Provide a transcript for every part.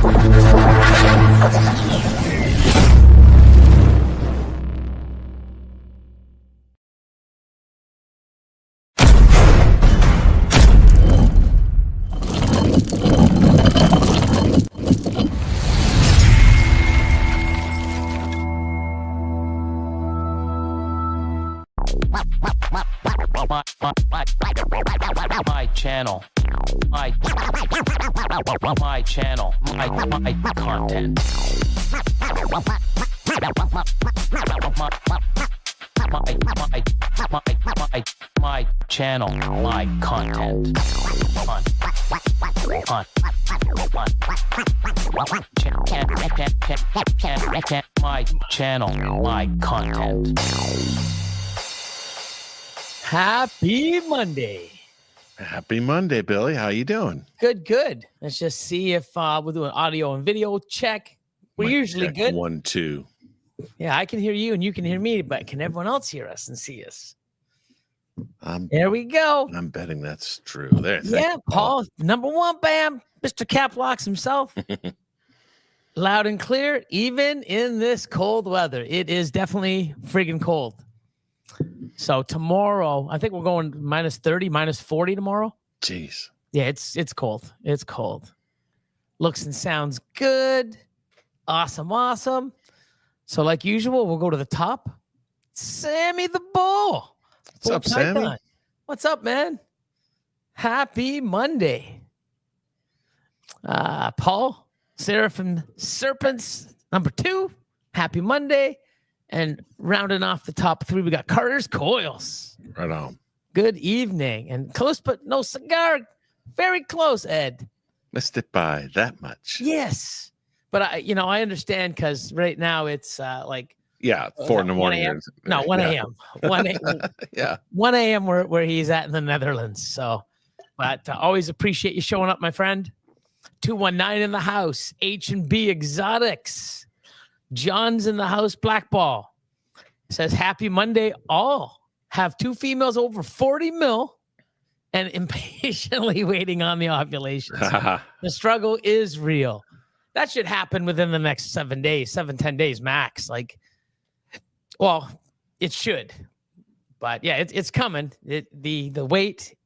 My channel, my channel, my content. My channel, my content. My channel, my content. Happy Monday. Happy Monday, Billy. How you doing? Good, good. Let's just see if we'll do an audio and video check. We're Mic usually check, good. 1, 2. Yeah, I can hear you and you can hear me, but can everyone else hear us and see us? I'm There we go. betting that's true. There. Yeah, Paul, number one, bam, Mr. Caplocks himself. Loud and clear, even in this cold weather. It is definitely friggin' cold. So tomorrow, I think we're going minus 30, minus 40 tomorrow. Jeez. Yeah, it's cold. It's cold. Looks and sounds good. Awesome, awesome. So like usual, we'll go to the top. Sammy the Bull. What's up, Sammy? Python. What's up, man? Happy Monday. Paul, Seraphim Serpents, number 2. Happy Monday. And rounding off the top 3, we got Carter's Coils. Right on. Good evening. And close but no cigar. Very close, Ed. Missed it by that much. Yes. But I understand because right now it's like Yeah, 4 in the morning. 1 a.m.? No, 1 a.m. 1 a.m. Yeah. 1 a.m. where he's at in the Netherlands. So, but always appreciate you showing up, my friend. 219 in the house. H&B Exotics. John's in the house. Blackball says, happy Monday. All have 2 females over 40 mil and impatiently waiting on the ovulations. The struggle is real. That should happen within the next 7 days, 10 days max. Well, it should, but yeah, it's coming. The wait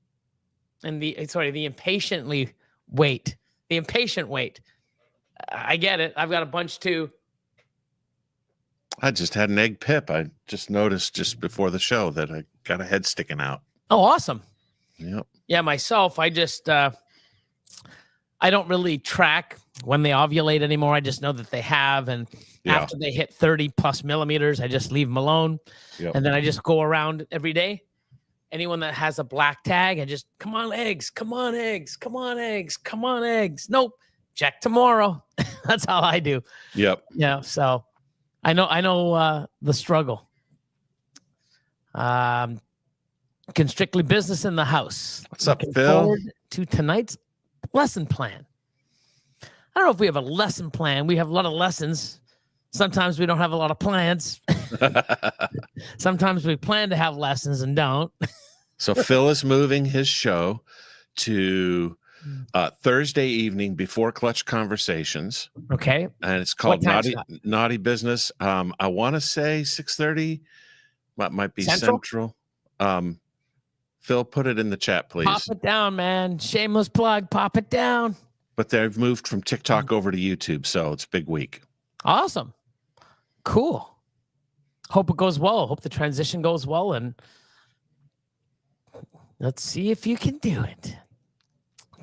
and the impatient wait. I get it. I've got a bunch too. I just had an egg pip. I just noticed just before the show that I got a head sticking out. Oh, awesome. Yep. Yeah, myself, I just I don't really track when they ovulate anymore. I just know that they have, and after they hit 30 plus millimeters, I just leave them alone. Yep. And then I just go around every day. Anyone that has a black tag, I just, come on, eggs, come on, eggs, come on, eggs, come on, eggs. Nope. Check tomorrow. That's how I do. Yep. Yeah. So I know the struggle. Constrictly Business in the house. What's up, Looking Phil? forward to tonight's lesson plan. I don't know if we have a lesson plan. We have a lot of lessons. Sometimes we don't have a lot of plans. Sometimes we plan to have lessons and don't. So Phil is moving his show to Thursday evening before Clutch Conversations. Okay. And it's called What time's Naughty Business. I want to say 6:30. Might be Central. Phil, put it in the chat, please. Pop it down, man. Shameless plug. Pop it down. But they've moved from TikTok over to YouTube, so it's big week. Awesome. Cool. Hope it goes well. Hope the transition goes well. And let's see if you can do it.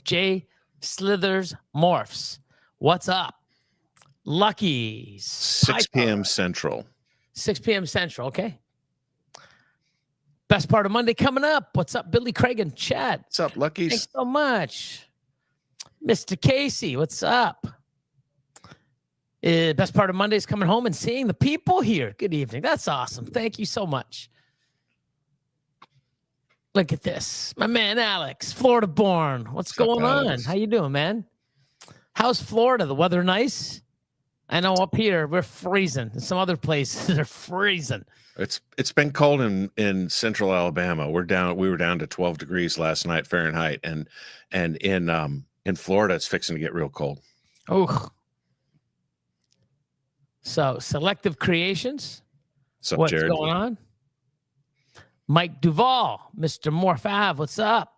Jay Slithers Morphs. What's up? Lucky's. 6 p.m. Central. 6 p.m. Central. Okay. Best part of Monday coming up. What's up, Billy Craig and Chad? What's up, Luckies? Thanks so much. Mr. Casey, what's up? Best part of Monday is coming home and seeing the people here. Good evening. That's awesome. Thank you so much. Look at this. My man, Alex, Florida born. What's going on? How you doing, man? How's Florida? The weather nice? I know up here we're freezing. In some other places are freezing. It's been cold in central Alabama. We were down to 12 degrees last night Fahrenheit, and in Florida it's fixing to get real cold. Oh, So Selective Creations. What's up, What's Jared? going on? Mike Duvall, Mr. Morph Ave, what's up?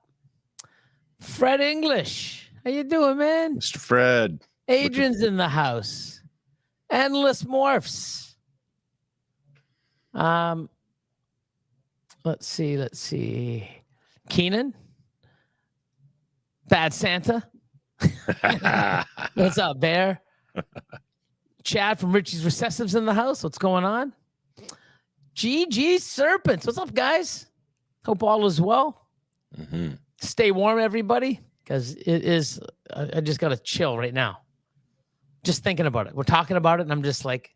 Fred English, how you doing, man? Mr. Fred. Adrian's in the house. Endless Morphs. Let's see. Keenan. Bad Santa. What's up, Bear? Chad from Richie's Recessives in the house. What's going on? GG Serpents. What's up, guys? Hope all is well. Mm-hmm. Stay warm, everybody, because it is. I just got to chill right now. Just thinking about it. We're talking about it, and I'm just like,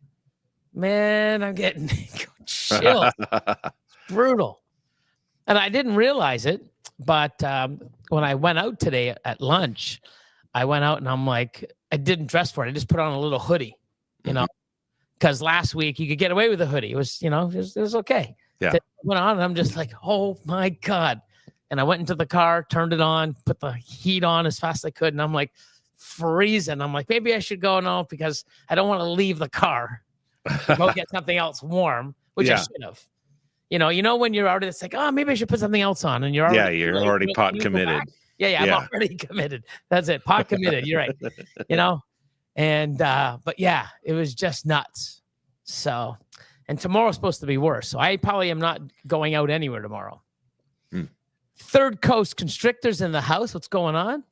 man, I'm getting chill. Brutal. And I didn't realize it, but when I went out today at lunch, I went out and I'm like, I didn't dress for it. I just put on a little hoodie, you know, because last week you could get away with a hoodie. It was, you know, it was okay. Yeah. Today I went on and I'm just like, oh my God. And I went into the car, turned it on, put the heat on as fast as I could. And I'm like freezing. I'm like, maybe I should go now because I don't want to leave the car. Go get something else warm, which I should have. You know, when you're already, it's like, oh, maybe I should put something else on. And you're already, you're already pot committed. Yeah, I'm already committed. That's it. Pot committed. You're right. You know, and but yeah, it was just nuts. So, and tomorrow's supposed to be worse. So I probably am not going out anywhere tomorrow. Third Coast Constrictors in the house. What's going on?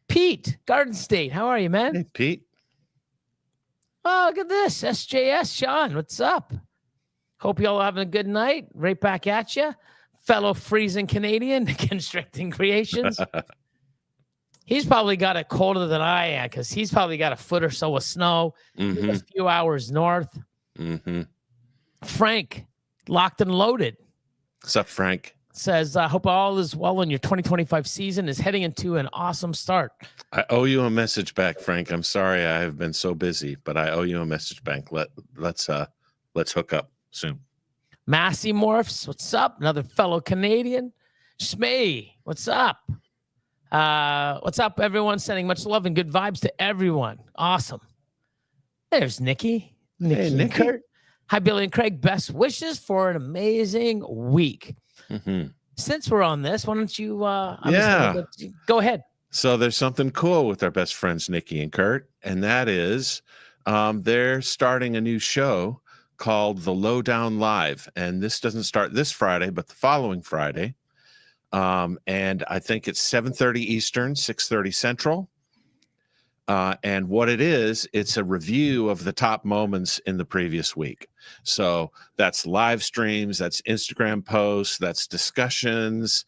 Pete, Garden State. How are you, man? Hey, Pete. Oh, look at this. SJS, Sean. What's up? Hope you all having a good night. Right back at you. Fellow freezing Canadian, Constricting Creations. He's probably got it colder than I am because he's probably got a foot or so of snow. He's a few hours north. Frank, locked and loaded. What's up, Frank? Says, I hope all is well and your 2025 season is heading into an awesome start. I owe you a message back, Frank. I'm sorry I have been so busy, but I owe you a message back. Let's hook up soon. Massey Morphs, what's up? Another fellow Canadian. Shmee, what's up? What's up, everyone? Sending much love and good vibes to everyone. Awesome. There's Nikki. Hey, Nikki. Kurt. Hi, Billy and Craig. Best wishes for an amazing week. Since we're on this, why don't you go ahead. So there's something cool with our best friends, Nikki and Kurt, and that is they're starting a new show called The Lowdown Live. And this doesn't start this Friday, but the following Friday. And I think it's 7:30 Eastern, 6:30 Central. And what it is, it's a review of the top moments in the previous week. So that's live streams, that's Instagram posts, that's discussions,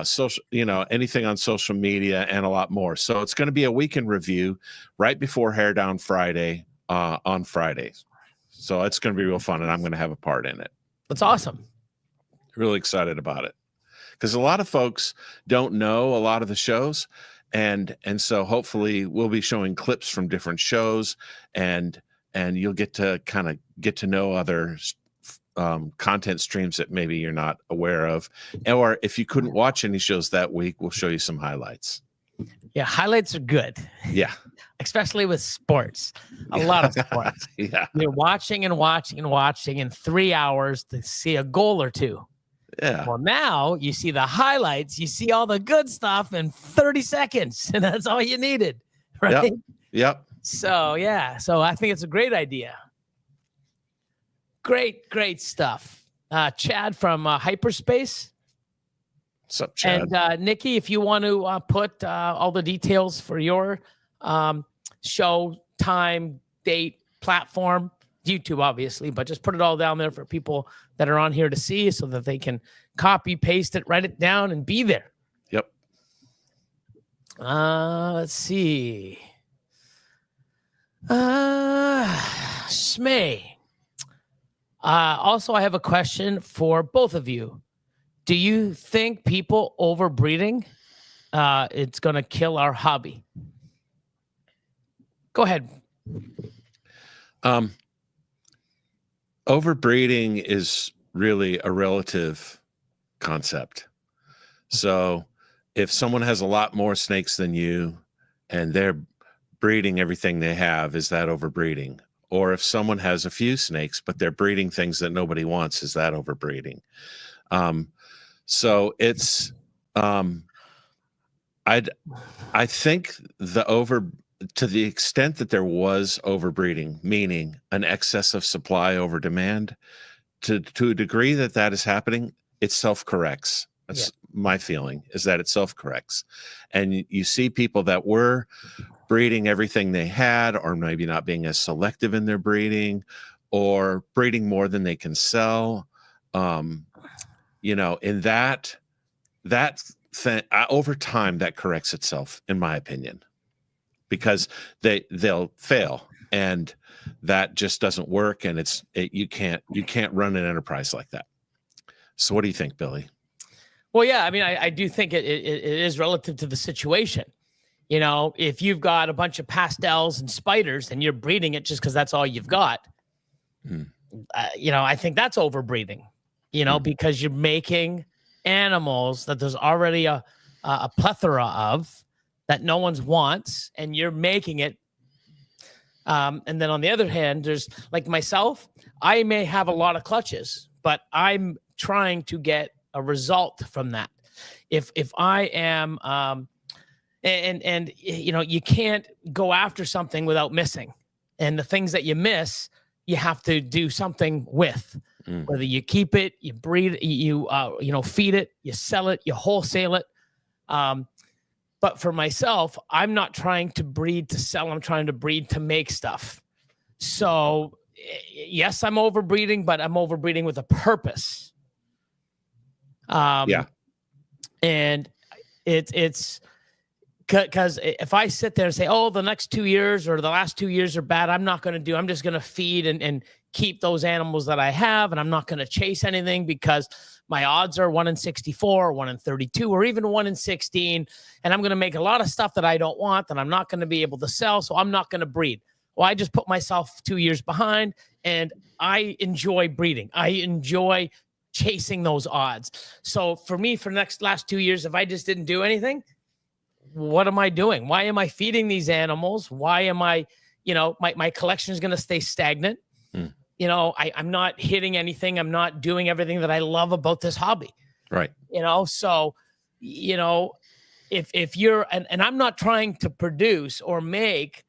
social, anything on social media and a lot more. So it's going to be a weekend review right before Hair Down Friday on Fridays. So it's going to be real fun, and I'm going to have a part in it. That's awesome. Really excited about it because a lot of folks don't know a lot of the shows. And so hopefully we'll be showing clips from different shows and you'll get to kind of get to know other content streams that maybe you're not aware of. Or if you couldn't watch any shows that week, we'll show you some highlights. Yeah, highlights are good. Yeah. Especially with sports. A lot of sports. Yeah. You're watching and watching and watching in 3 hours to see a goal or two. Yeah. Well, now you see the highlights, you see all the good stuff in 30 seconds, and that's all you needed, right? Yep. So, yeah. So I think it's a great idea. Great stuff. Chad from Hyperspace. What's up, Chad? And Nikki, if you want to put all the details for your show, time, date, platform, YouTube, obviously, but just put it all down there for people that are on here to see so that they can copy, paste it, write it down, and be there. Yep. Let's see. Smay. Also, I have a question for both of you. Do you think people overbreeding, it's going to kill our hobby? Go ahead. Overbreeding is really a relative concept. So if someone has a lot more snakes than you and they're breeding everything they have, is that overbreeding? Or if someone has a few snakes, but they're breeding things that nobody wants, is that overbreeding? So it's, I think to the extent that there was overbreeding, meaning an excess of supply over demand, to a degree that is happening, it self-corrects. That's my feeling, is that it self-corrects. And you see people that were breeding everything they had, or maybe not being as selective in their breeding, or breeding more than they can sell. In that thing, over time, that corrects itself, in my opinion, because they'll fail, and that just doesn't work. And you can't run an enterprise like that. So what do you think, Billy? Well, yeah, I mean, I do think it is relative to the situation. If you've got a bunch of pastels and spiders and you're breeding it just because that's all you've got, I think that's overbreeding, because you're making animals that there's already a plethora of that no one's wants, and you're making it. And then on the other hand, there's like myself, I may have a lot of clutches, but I'm trying to get a result from that. If I am, you can't go after something without missing, and the things that you miss, you have to do something with. Whether you keep it, you breed, you feed it, you sell it, you wholesale it. But for myself, I'm not trying to breed to sell. I'm trying to breed to make stuff. So yes, I'm overbreeding, but I'm overbreeding with a purpose. And it's because if I sit there and say, oh, the next 2 years or the last 2 years are bad, I'm just going to feed and keep those animals that I have. And I'm not going to chase anything because my odds are 1 in 64, 1 in 32, or even 1 in 16. And I'm going to make a lot of stuff that I don't want, that I'm not going to be able to sell. So I'm not going to breed. Well, I just put myself 2 years behind, and I enjoy breeding. I enjoy chasing those odds. So for me, for the last 2 years, if I just didn't do anything, what am I doing? Why am I feeding these animals? Why am I, my collection is going to stay stagnant. I'm not hitting anything. I'm not doing everything that I love about this hobby. Right. So, if you're, and I'm not trying to produce or make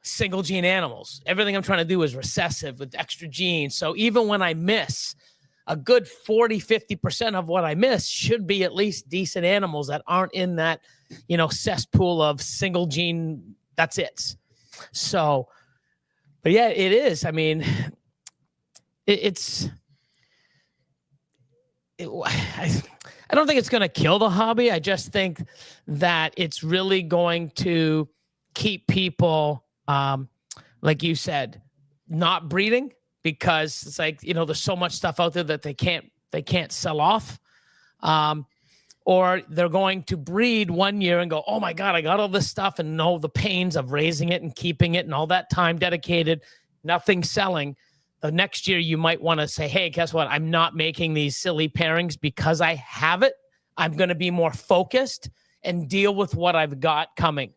single gene animals. Everything I'm trying to do is recessive with extra genes. So even when I miss, a good 40, 50% of what I miss should be at least decent animals that aren't in that, cesspool of single gene. That's it. So, but yeah, it is. I mean, I don't think it's going to kill the hobby. I just think that it's really going to keep people, like you said, not breeding, because it's like, there's so much stuff out there that they can't sell off. Or they're going to breed 1 year and go, oh my God, I got all this stuff, and know the pains of raising it and keeping it and all that time dedicated, nothing selling. The next year you might want to say, hey, guess what? I'm not making these silly pairings because I have it. I'm going to be more focused and deal with what I've got coming,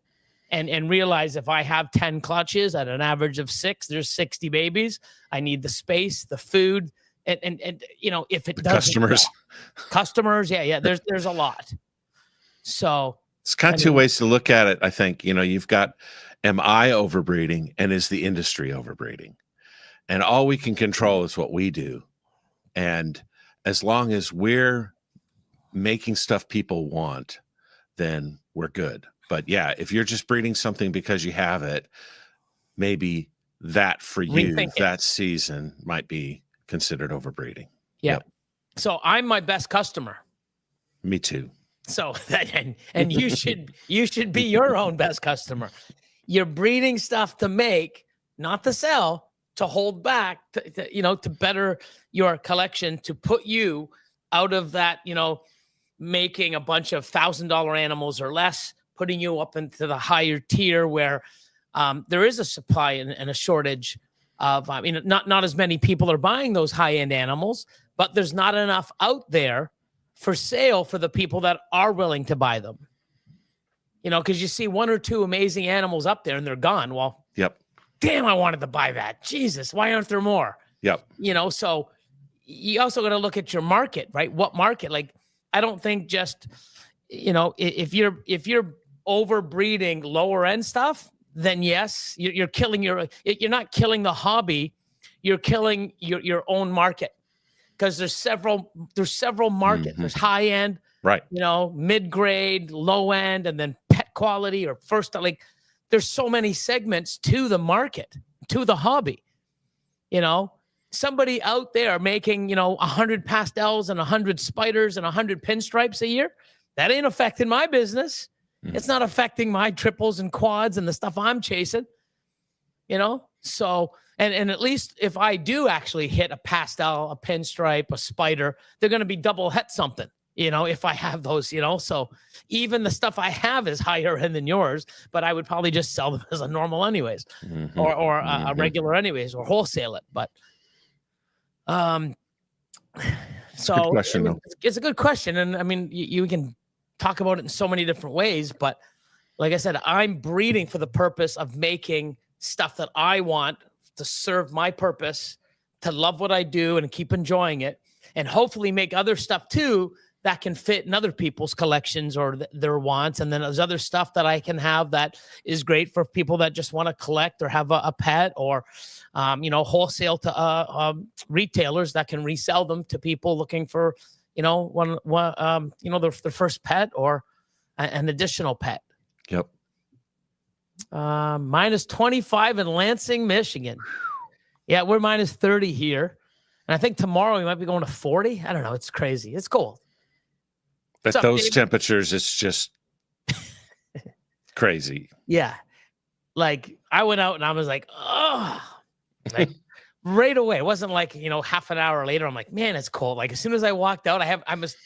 and realize if I have 10 clutches at an average of 6, there's 60 babies. I need the space, the food, and if it does customers, yeah, there's a lot. So it's kind of two ways to look at it. I think, you've got, am I overbreeding, and is the industry overbreeding? And all we can control is what we do. And as long as we're making stuff people want, then we're good. But yeah, if you're just breeding something because you have it, maybe that for you, that season might be considered overbreeding. Yeah. Yep. So I'm my best customer. Me too. So and you should be your own best customer. You're breeding stuff to make, not to sell, to hold back, to better your collection, to put you out of that, making a bunch of $1,000 animals or less, putting you up into the higher tier where there is a supply and a shortage of, not as many people are buying those high-end animals, but there's not enough out there for sale for the people that are willing to buy them. Because you see 1 or 2 amazing animals up there and they're gone. Well, yep. damn, I wanted to buy that. Jesus, why aren't there more? Yep. So you also got to look at your market, right? What market? Like, I don't think just, if you're overbreeding lower end stuff, then yes, you're killing you're not killing the hobby, you're killing your own market, because there's several markets. There's high end, right? Mid grade, low end, and then pet quality or first. Like, there's so many segments to the market, to the hobby. Somebody out there making 100 pastels and 100 spiders and 100 pinstripes a year, that ain't affecting my business. It's not affecting my triples and quads and the stuff I'm chasing, So, and at least if I do actually hit a pastel, a pinstripe, a spider, they're going to be double het something, if I have those, So even the stuff I have is higher end than yours, but I would probably just sell them as a normal anyways, or a regular anyways, or wholesale it. But, so it's a good question. And I mean, you can talk about it in so many different ways, but like I said, I'm breeding for the purpose of making stuff that I want to serve my purpose, to love what I do and keep enjoying it, and hopefully make other stuff too that can fit in other people's collections or their wants. And then there's other stuff that I can have that is great for people that just want to collect or have a pet, or wholesale to retailers that can resell them to people looking for their first pet or an additional pet. Yep. Minus 25 in Lansing, Michigan. Yeah, we're minus 30 here. And I think tomorrow we might be going to 40. I don't know. It's crazy. It's cold. At those temperatures, it's just crazy. Yeah. Like, I went out and I was like, oh, like right away. It wasn't like, half an hour later, I'm like, man, it's cold. Like, as soon as I walked out, I was,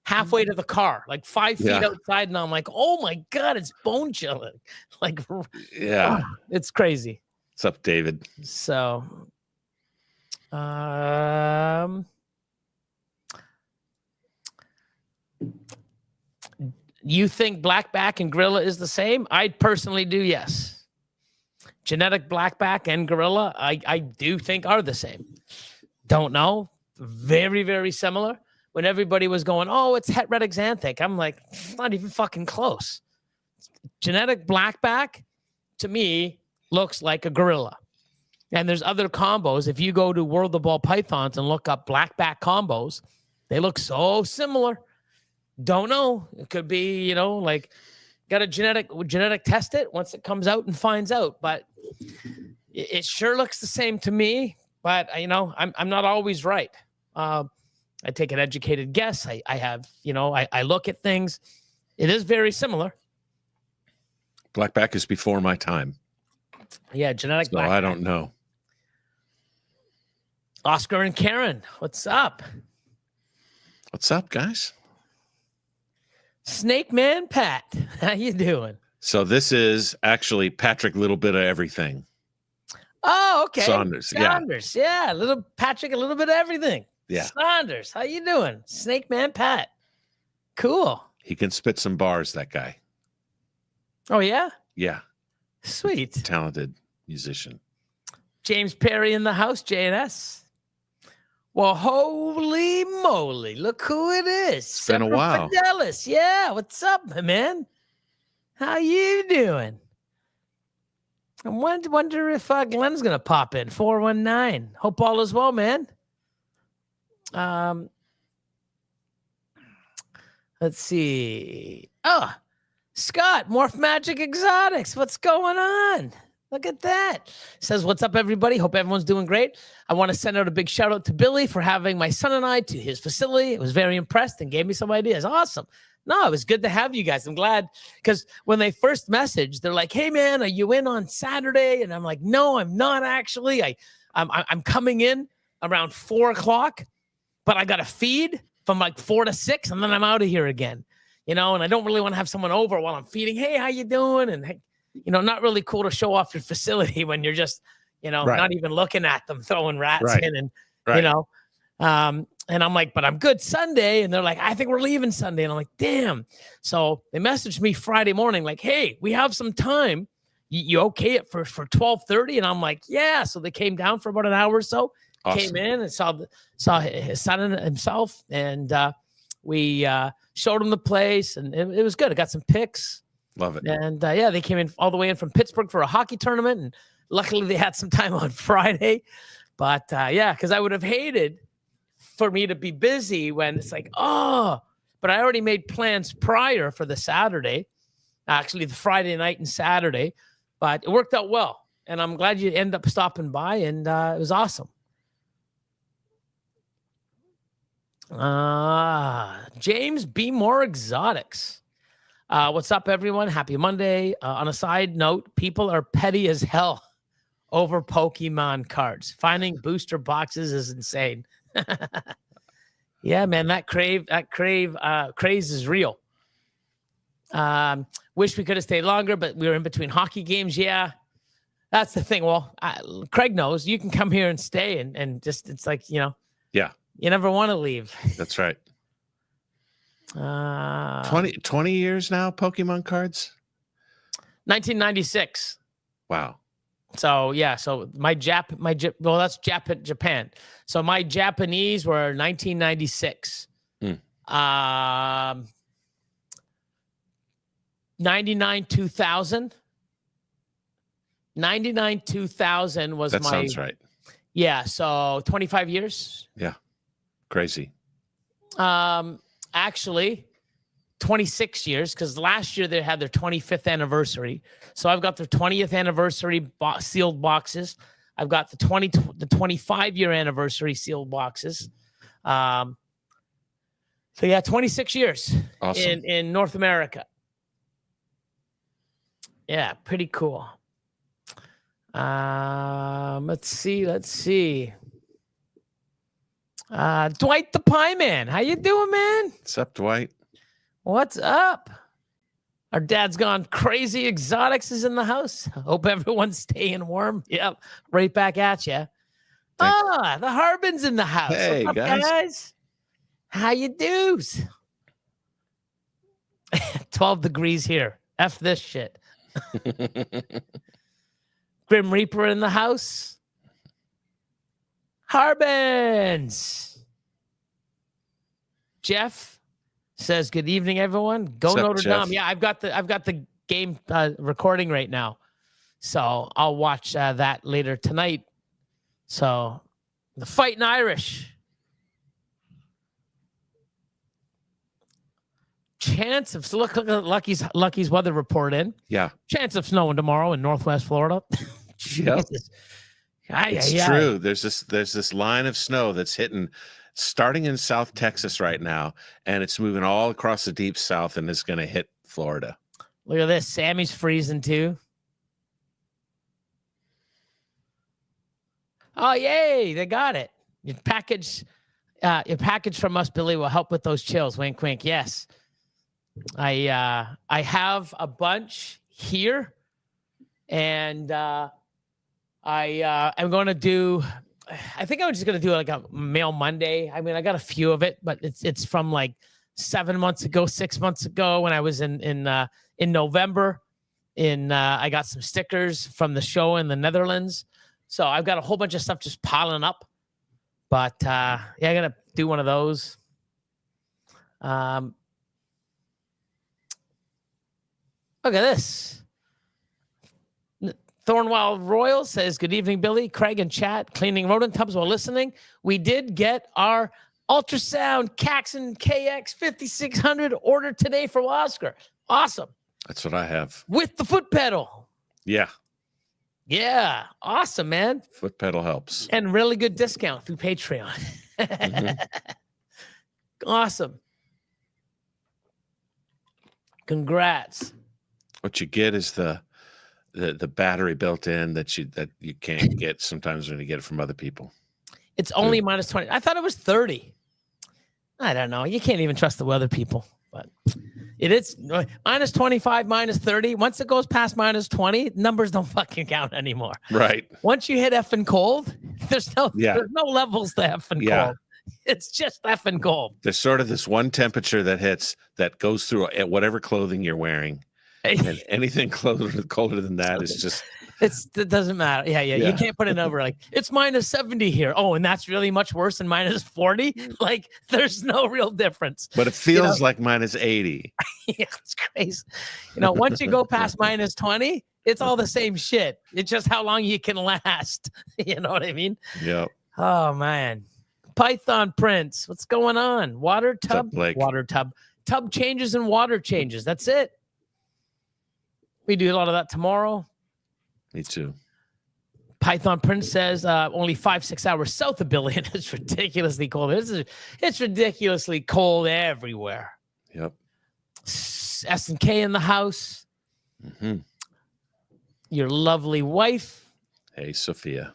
halfway to the car, like 5 feet outside. And I'm like, oh my God, it's bone chilling. Like, yeah, it's crazy. What's up, David? So, you think blackback and gorilla is the same? I personally do, yes. Genetic blackback and gorilla, I do think are the same. Don't know. Very, very similar. When everybody was going, oh, it's het red exanthic, I'm like, it's not even fucking close. Genetic blackback, to me, looks like a gorilla. And there's other combos. If you go to World of Ball Pythons and look up blackback combos, they look so similar. Don't know. It could be, like, got to genetic test it once it comes out and finds out. But it sure looks the same to me. But, I'm not always right. I take an educated guess. I have, I look at things. It is very similar. Blackback is before my time. Yeah, genetic so blackback. I don't know. Oscar and Karen, what's up? What's up, guys? Snake Man Pat, how you doing? So this is actually Patrick, little bit of everything. Oh, okay. Saunders, yeah. Little Patrick, a little bit of everything. Yeah. Saunders, how you doing? Snake Man Pat. Cool. He can spit some bars, that guy. Oh, yeah? Yeah. Sweet. Talented musician. James Perry in the house, JNS. Well, holy moly, look who it is. It's been a while. Fidelis. Yeah, what's up, my man? How you doing? I wonder if Glenn's going to pop in. 419. Hope all is well, man. Let's see. Oh, Scott, Morph Magic Exotics. What's going on? Look at that. Says, what's up, everybody? Hope everyone's doing great. I want to send out a big shout out to Billy for having my son and I to his facility. I was very impressed and gave me some ideas. Awesome. No, it was good to have you guys. I'm glad, because when they first messaged, they're like, hey, man, are you in on Saturday? And I'm like, no, I'm not actually. I'm coming in around 4 o'clock, but I got a feed from like 4 to 6, and then I'm out of here again. And I don't really want to have someone over while I'm feeding. Hey, how you doing? And hey, not really cool to show off your facility when you're just, not even looking at them, throwing rats in and, and I'm like, but I'm good Sunday. And they're like, I think we're leaving Sunday. And I'm like, damn. So they messaged me Friday morning, like, hey, we have some time. you okay it for 12:30? And I'm like, yeah. So they came down for about an hour or so. Awesome. Came in and saw his son and himself, and we showed him the place, and it was good. I got some pics. Love it. And yeah, they came in all the way in from Pittsburgh for a hockey tournament, and luckily they had some time on Friday. But yeah, because I would have hated for me to be busy when it's like, oh, but I already made plans prior for the Saturday, actually the Friday night and Saturday, but it worked out well. And I'm glad you end up stopping by, and it was awesome. James B. More Exotics. What's up, everyone? Happy Monday. On a side note, people are petty as hell over Pokemon cards. Finding booster boxes is insane. Yeah, man, that craze is real. Wish we could have stayed longer, but we were in between hockey games. Yeah, that's the thing. Well, Craig knows you can come here and stay, and just, it's like, Yeah, you never want to leave. that's right. 20 years now, Pokemon cards? 1996. Wow. So yeah, so well, that's Japan. So my Japanese were 1996. 99 2000. 99 2000 was that my. Sounds right. Yeah, so 25 years. Yeah, crazy. Actually, 26 years, because last year they had their 25th anniversary. So I've got their 20th anniversary sealed boxes. I've got the 25-year anniversary sealed boxes. So yeah, 26 years. Awesome. in North America. Yeah, pretty cool. Let's see. Dwight the Pie Man, how you doing, man? What's up, Dwight? What's up? Our dad's gone crazy. Exotics is in the house. Hope everyone's staying warm. Yep, right back at you. The Harbin's in the house. Hey, what's up, guys? How you do's? 12 degrees here. F this shit. Grim Reaper in the house. Harbins. Jeff says, "Good evening, everyone. Go Notre Dame." Yeah, I've got the game recording right now, so I'll watch that later tonight. So, the Fighting Irish. Chance of look at Lucky's weather report in. Yeah. Chance of snowing tomorrow in Northwest Florida. Yep. It's true. There's this line of snow that's starting in South Texas right now, and it's moving all across the deep South and is going to hit Florida. Look at this. Sammy's freezing too. Oh, yay. They got it. Your package from us, Billy, will help with those chills. Wink, wink. Yes. I have a bunch here, and I'm going to do, I think I'm just going to do like a Mail Monday. I mean, I got a few of it, but it's from like 6 months ago when I was in November. I got some stickers from the show in the Netherlands. So I've got a whole bunch of stuff just piling up. But yeah, I got to do one of those. Look at this. Thornwild Royal says, "Good evening, Billy, Craig, and chat. Cleaning rodent tubs while listening. We did get our ultrasound Caxon KX 5600 ordered today from Oscar. Awesome. That's what I have. With the foot pedal. Yeah. Yeah. Awesome, man. Foot pedal helps. And really good discount through Patreon. Awesome. Congrats. What you get is the battery built in that you can't get sometimes when you get it from other people. It's only minus 20. I thought it was 30. I don't know. You can't even trust the weather people, but it is minus 25, minus 30. Once it goes past minus 20, numbers don't fucking count anymore. Right. Once you hit effing cold, there's no levels to effing cold. It's just effing cold. There's sort of this one temperature that hits that goes through whatever clothing you're wearing. And anything colder than that is just It doesn't matter. Yeah. You Yeah. can't put a number like it's minus 70 here. Oh, and that's really much worse than minus 40. Like there's no real difference. but it feels like minus 80. Yeah, it's crazy. Once you go past minus 20, it's all the same shit. It's just how long you can last. You know what I mean? Yep. Oh man. Python Prince. What's going on? Water tub. Blake? Water tub. Tub changes and water changes. That's it. We do a lot of that tomorrow. Me too. Python Prince says only 5-6 hours south of Billion. It's ridiculously cold. It's ridiculously cold everywhere. Yep. S&K in the house. Mm-hmm. Your lovely wife. Hey, Sophia.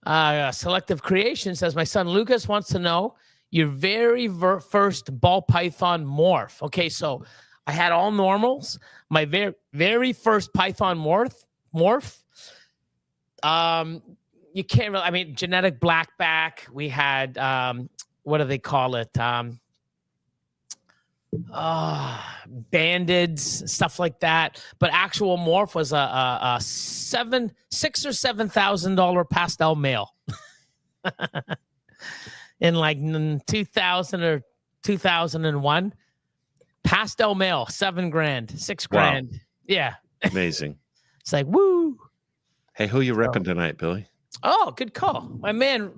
Selective Creation says, my son Lucas wants to know your very first ball python morph. Okay, so I had all normals. My very first python morph. You can't really, I mean, genetic blackback. We had, what do they call it? Bandeds, stuff like that. But actual morph was a $6,000 or $7,000 pastel male in like 2000 or 2001. Pastel male, $7,000, $6,000. Wow. Yeah, Amazing. it's like woo. Hey, who you repping tonight, Billy? Oh, good call, my man,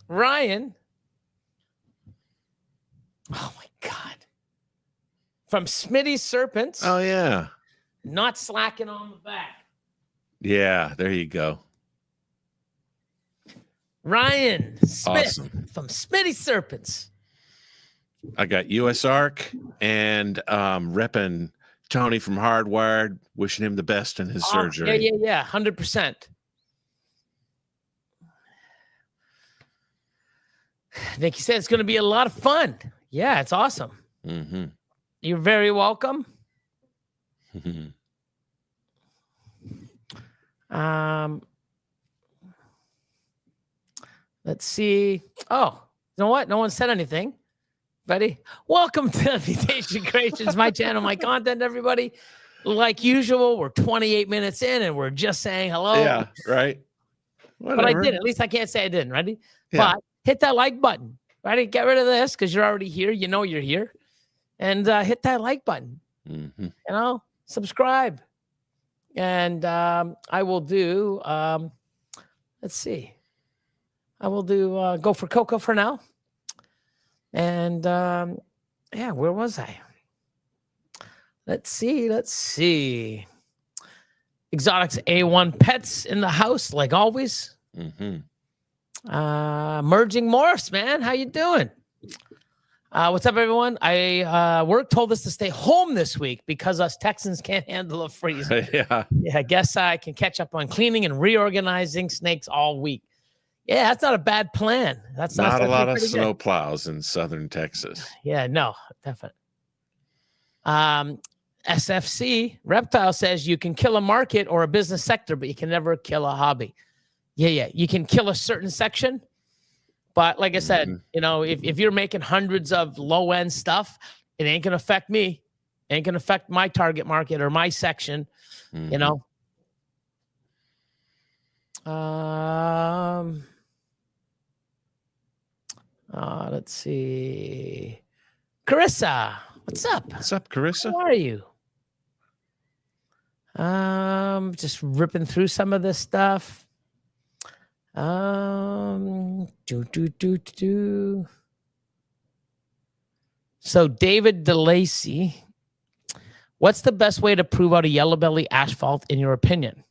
Ryan. Oh my God. From Smitty's Serpents. Oh, yeah. Not slacking on the back. Yeah, there you go. Ryan Smith Awesome. from Smitty's Serpents. I got US Arc and repping Tony from Hardwired, wishing him the best in his surgery. Yeah. 100%. Nikki said it's going to be a lot of fun. Yeah, it's awesome. Mm-hmm. You're very welcome. Let's see. Oh, you know what? No one said anything. Buddy, welcome to Mutation Creations, my channel, my content, everybody. Like usual, we're 28 minutes in and we're just saying hello. Yeah, right. Whatever. But I did. At least I can't say I didn't. Ready? Yeah. But hit that like button. Ready? Get rid of this because you're already here. You know you're here. And hit that like button. Mm-hmm. Subscribe. And I will do, let's see. I will do Go for Coco for now. And yeah, where was I? Let's see. Exotics A1 Pets in the house, like always. Mm-hmm. Merging Morphs, man. How you doing? What's up, everyone? Work told us to stay home this week because us Texans can't handle a freeze. Yeah. Yeah, I guess I can catch up on cleaning and reorganizing snakes all week. Yeah, that's not a bad plan. That's not a lot of pretty snow good. plows in southern Texas. Yeah, no, definitely. SFC Reptile says you can kill a market or a business sector, but you can never kill a hobby. Yeah. You can kill a certain section. But like I said, if you're making hundreds of low-end stuff, it ain't going to affect me. It ain't going to affect my target market or my section, Let's see. Carissa, what's up? What's up, Carissa? How are you? Just ripping through some of this stuff. So David DeLacy, what's the best way to prove out a yellow belly asphalt in your opinion?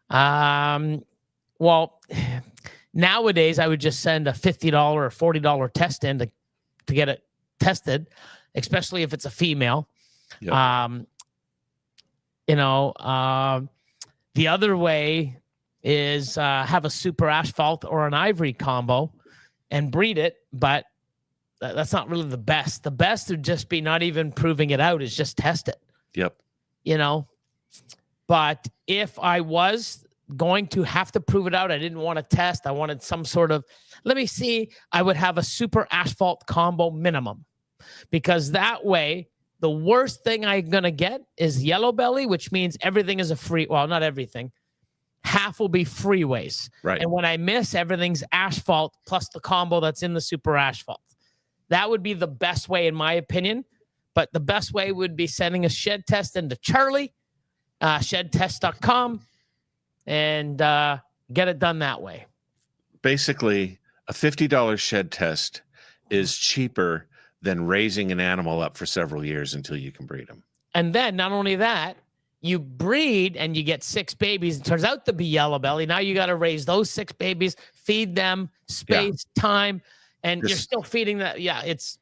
Well, nowadays I would just send a $50 or $40 test in to get it tested, especially if it's a female. Yep. The other way is have a super asphalt or an ivory combo and breed it, but that's not really the best. The best would just be not even proving it out, is just test it. Yep. But if I was going to have to prove it out, I didn't want to test. I wanted some sort of, let me see, I would have a super asphalt combo minimum, because that way The worst thing I'm going to get is yellow belly, which means everything is a free. Well, not everything. Half will be freeways. Right. And when I miss, everything's asphalt plus the combo that's in the super asphalt. That would be the best way, in my opinion. But the best way would be sending a shed test into Charlie, shedtest.com, and get it done that way. Basically, a $50 shed test is cheaper than raising an animal up for several years until you can breed them. And then not only that, you breed and you get 6 babies. It turns out to be yellow belly. Now you got to raise those 6 babies, feed them, space, time, and you're still feeding that. Yeah, it's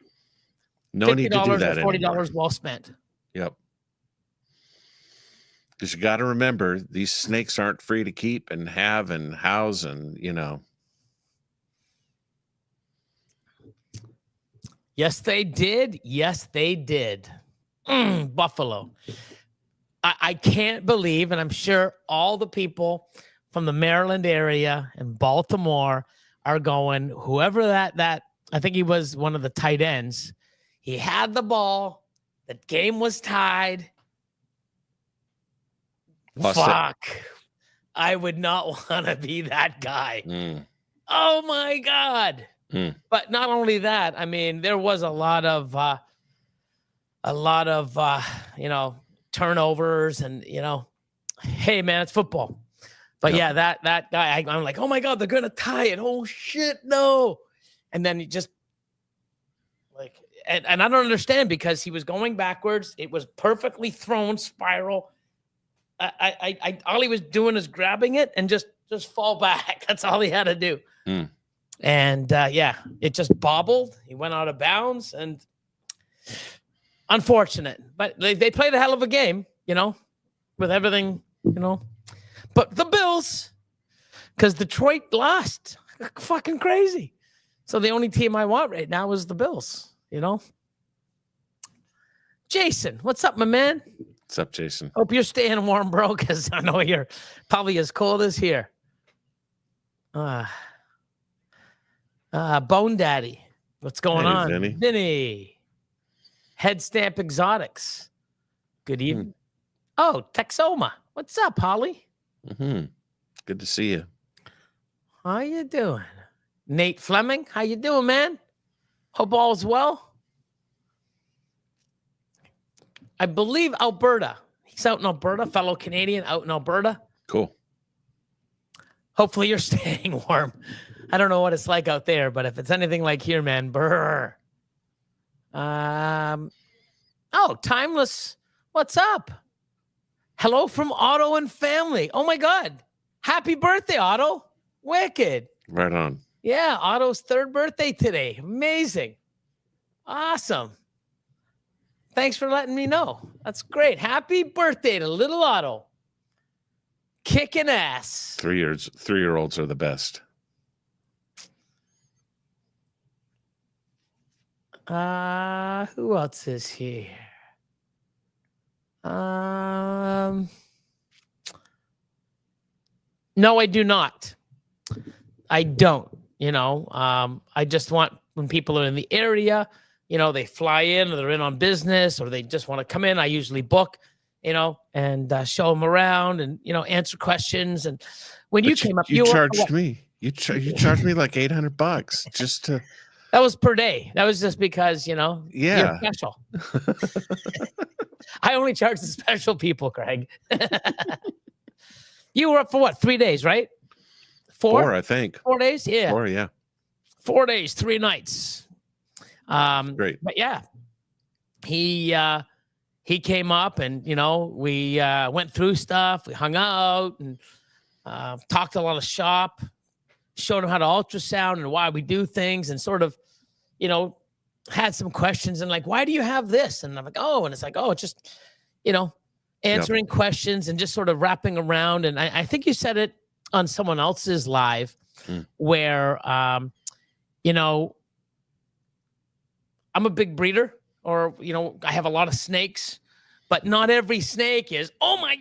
no need to do that or $40 anymore. well spent. Yep. Because you got to remember, these snakes aren't free to keep and have and house and, you know. Yes, they did. Yes, they did. Buffalo. I can't believe, and I'm sure all the people from the Maryland area and Baltimore are going, whoever that I think he was one of the tight ends. He had the ball. The game was tied. Lost Fuck. I would not want to be that guy. Mm. Oh my God. Mm. But not only that, I mean, there was a lot of you know, turnovers and, you know, hey man, it's football. But yeah, that guy, I'm like, oh my God, they're going to tie it. Oh shit, no. And then he just like, and I don't understand because he was going backwards. It was perfectly thrown spiral. I all he was doing is grabbing it and just fall back. That's all he had to do. Mm. And yeah, it just bobbled. He went out of bounds and unfortunate, but they played a hell of a game, you know, with everything, you know, but the Bills, because Detroit lost, fucking crazy. So the only team I want right now is the Bills, you know. Jason, what's up, my man? What's up, Jason? Hope you're staying warm, bro, because I know you're probably as cold as here. Bone Daddy, what's going on? Vinny. Head Stamp Exotics. Good evening. Oh, Texoma. What's up, Holly? Mm-hmm. Good to see you. How you doing? Nate Fleming, how you doing, man? Hope all's well. I believe Alberta. He's out in Alberta, fellow Canadian out in Alberta. Cool. Hopefully you're staying warm. I don't know what it's like out there, but if it's anything like here, man, brr. Oh, Timeless. What's up? Hello from Otto and family. Oh my God. Happy birthday, Otto. Wicked. Right on. Yeah, Otto's 3rd birthday today. Amazing. Awesome. Thanks for letting me know. That's great. Happy birthday to little Otto. Kicking ass. 3-year-olds are the best. Who else is here? No, I do not. I don't, you know. I just want when people are in the area, you know, they fly in or they're in on business or they just want to come in. I usually book, you know, and show them around and, you know, answer questions. And when you came up, you charged me. You charged me like $800 just to. That was per day. That was just because, you know, yeah, you're special. I only charge the special people, Craig. You were up for what? 3 days, right? 4, I think. 4 days? Yeah. 4, yeah. 4 days, 3 nights. Great. But yeah, he came up and, you know, we went through stuff. We hung out and talked a lot of shop, showed him how to ultrasound and why we do things and sort of, you know, had some questions and like, why do you have this? And I'm like, oh, and it's like, oh, it's just, you know, answering questions and just sort of wrapping around. And I think you said it on someone else's live where, you know, I'm a big breeder or, you know, I have a lot of snakes, but not every snake is, oh my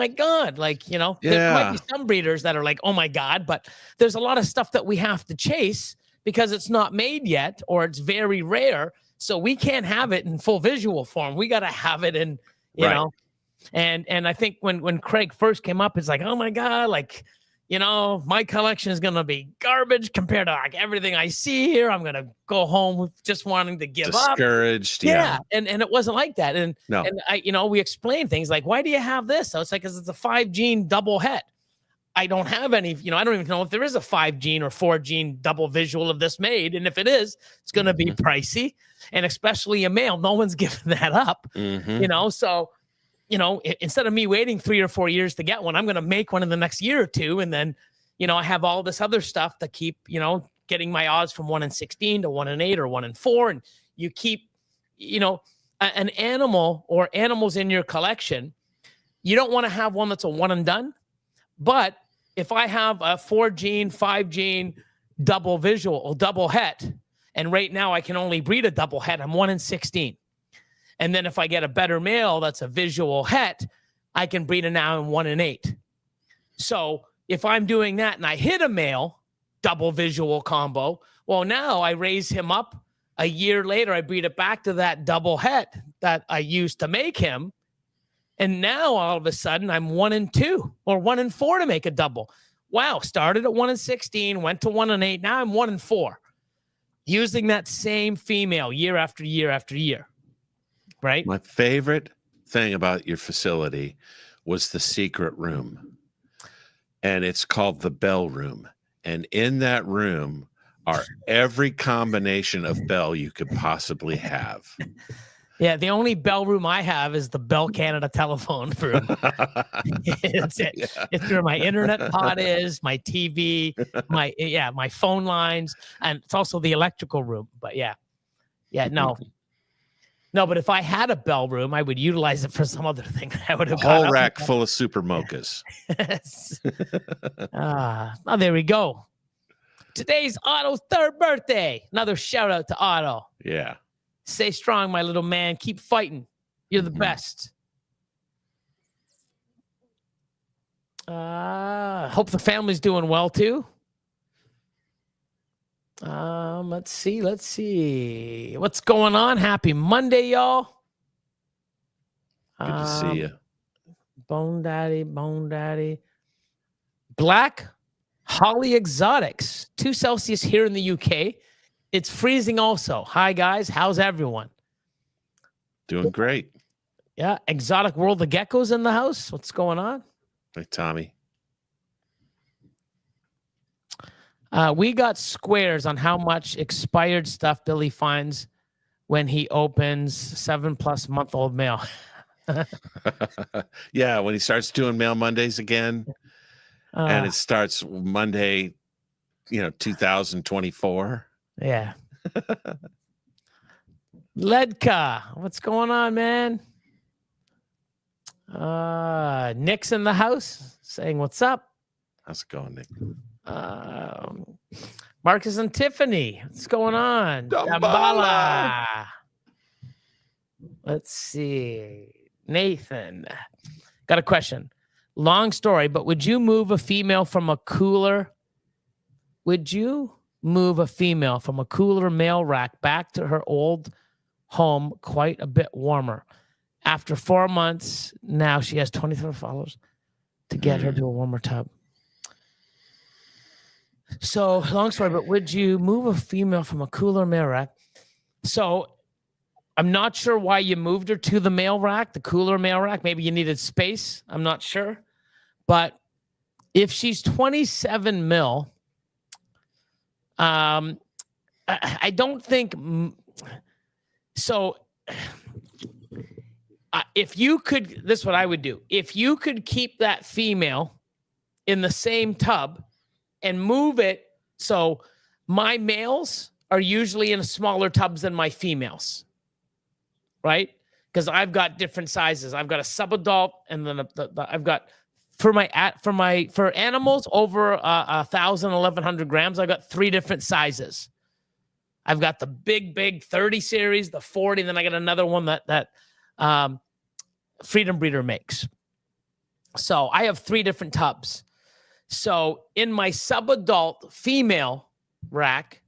God. Like, you know, there might be some breeders that are like, oh my God, but there's a lot of stuff that we have to chase because it's not made yet or it's very rare So we can't have it in full visual form. We got to have it in, you Right. know, and I think when Craig first came up, it's like, oh my God, like, you know, my collection is going to be garbage compared to like everything I see here. I'm going to go home with just wanting to give up. Discouraged. Yeah. And it wasn't like that. And, No. and I, you know, we explained things like, why do you have this? So it's like, cause it's a 5-gene double het. I don't have any, you know, I don't even know if there is a 5-gene or 4-gene double visual of this made. And if it is, it's going to be pricey, and especially a male, no one's giving that up, you know? So, you know, instead of me waiting 3 or 4 years to get one, I'm going to make one in the next year or two. And then, you know, I have all this other stuff to keep, you know, getting my odds from 1 in 16 to 1 in 8 or 1 in 4. And you keep, you know, an animal or animals in your collection. You don't want to have one that's a one and done. But if I have a 4-gene, 5-gene double visual or double het, and right now I can only breed a double het, I'm 1 in 16. And then if I get a better male that's a visual het, I can breed it now in 1 in 8. So if I'm doing that and I hit a male double visual combo, well, now I raise him up. A year later, I breed it back to that double het that I used to make him. And now all of a sudden I'm 1 in 2 or 1 in 4 to make a double. Wow. Started at 1 in 16, went to 1 in 8. Now I'm 1 in 4 using that same female year after year after year. Right. My favorite thing about your facility was the secret room, and it's called the Bell Room. And in that room are every combination of bell you could possibly have. Yeah, the only bell room I have is the Bell Canada telephone room. It's it. Yeah. It's where my internet pod is, my TV, my phone lines, and it's also the electrical room. But yeah, no. But if I had a bell room, I would utilize it for some other thing. I would have A whole rack full of super mochas. Yes. Oh, there we go. Today's Otto's 3rd birthday. Another shout out to Otto. Yeah. Stay strong, my little man. Keep fighting. You're the best. Hope the family's doing well too. Let's see. What's going on? Happy Monday, y'all. Good to see you. Bone Daddy. Black Holly Exotics, 2 Celsius here in the UK. It's freezing also. Hi, guys. How's everyone? Doing great. Yeah. Exotic World of Geckos in the house. What's going on? Hey, Tommy. We got squares on how much expired stuff Billy finds when he opens 7+ month old mail. Yeah, when he starts doing Mail Mondays again, and it starts Monday, 2024. Yeah. Ledka, what's going on, man? Nick's in the house saying what's up. How's it going, Nick? Marcus and Tiffany, what's going on? Dambala. Let's see. Nathan, got a question. Long story, but would you move a female from a cooler? Would you move a female from a cooler male rack back to her old home quite a bit warmer? After 4 months, now she has 23 followers to get her to a warmer tub. So, long story, but would you move a female from a cooler male rack? So, I'm not sure why you moved her to the male rack, the cooler male rack. Maybe you needed space. I'm not sure. But if she's 27 mil, I don't think so. If you could, this is what I would do. If you could keep that female in the same tub and move it, so my males are usually in smaller tubs than my females, right? Because I've got different sizes. I've got a subadult, and then I've got for animals over 1,000, 1,100 grams. I've got 3 different sizes. I've got the big 30 series, the 40, and then I got another one that Freedom Breeder makes. So I have 3 different tubs. So in my subadult female rack,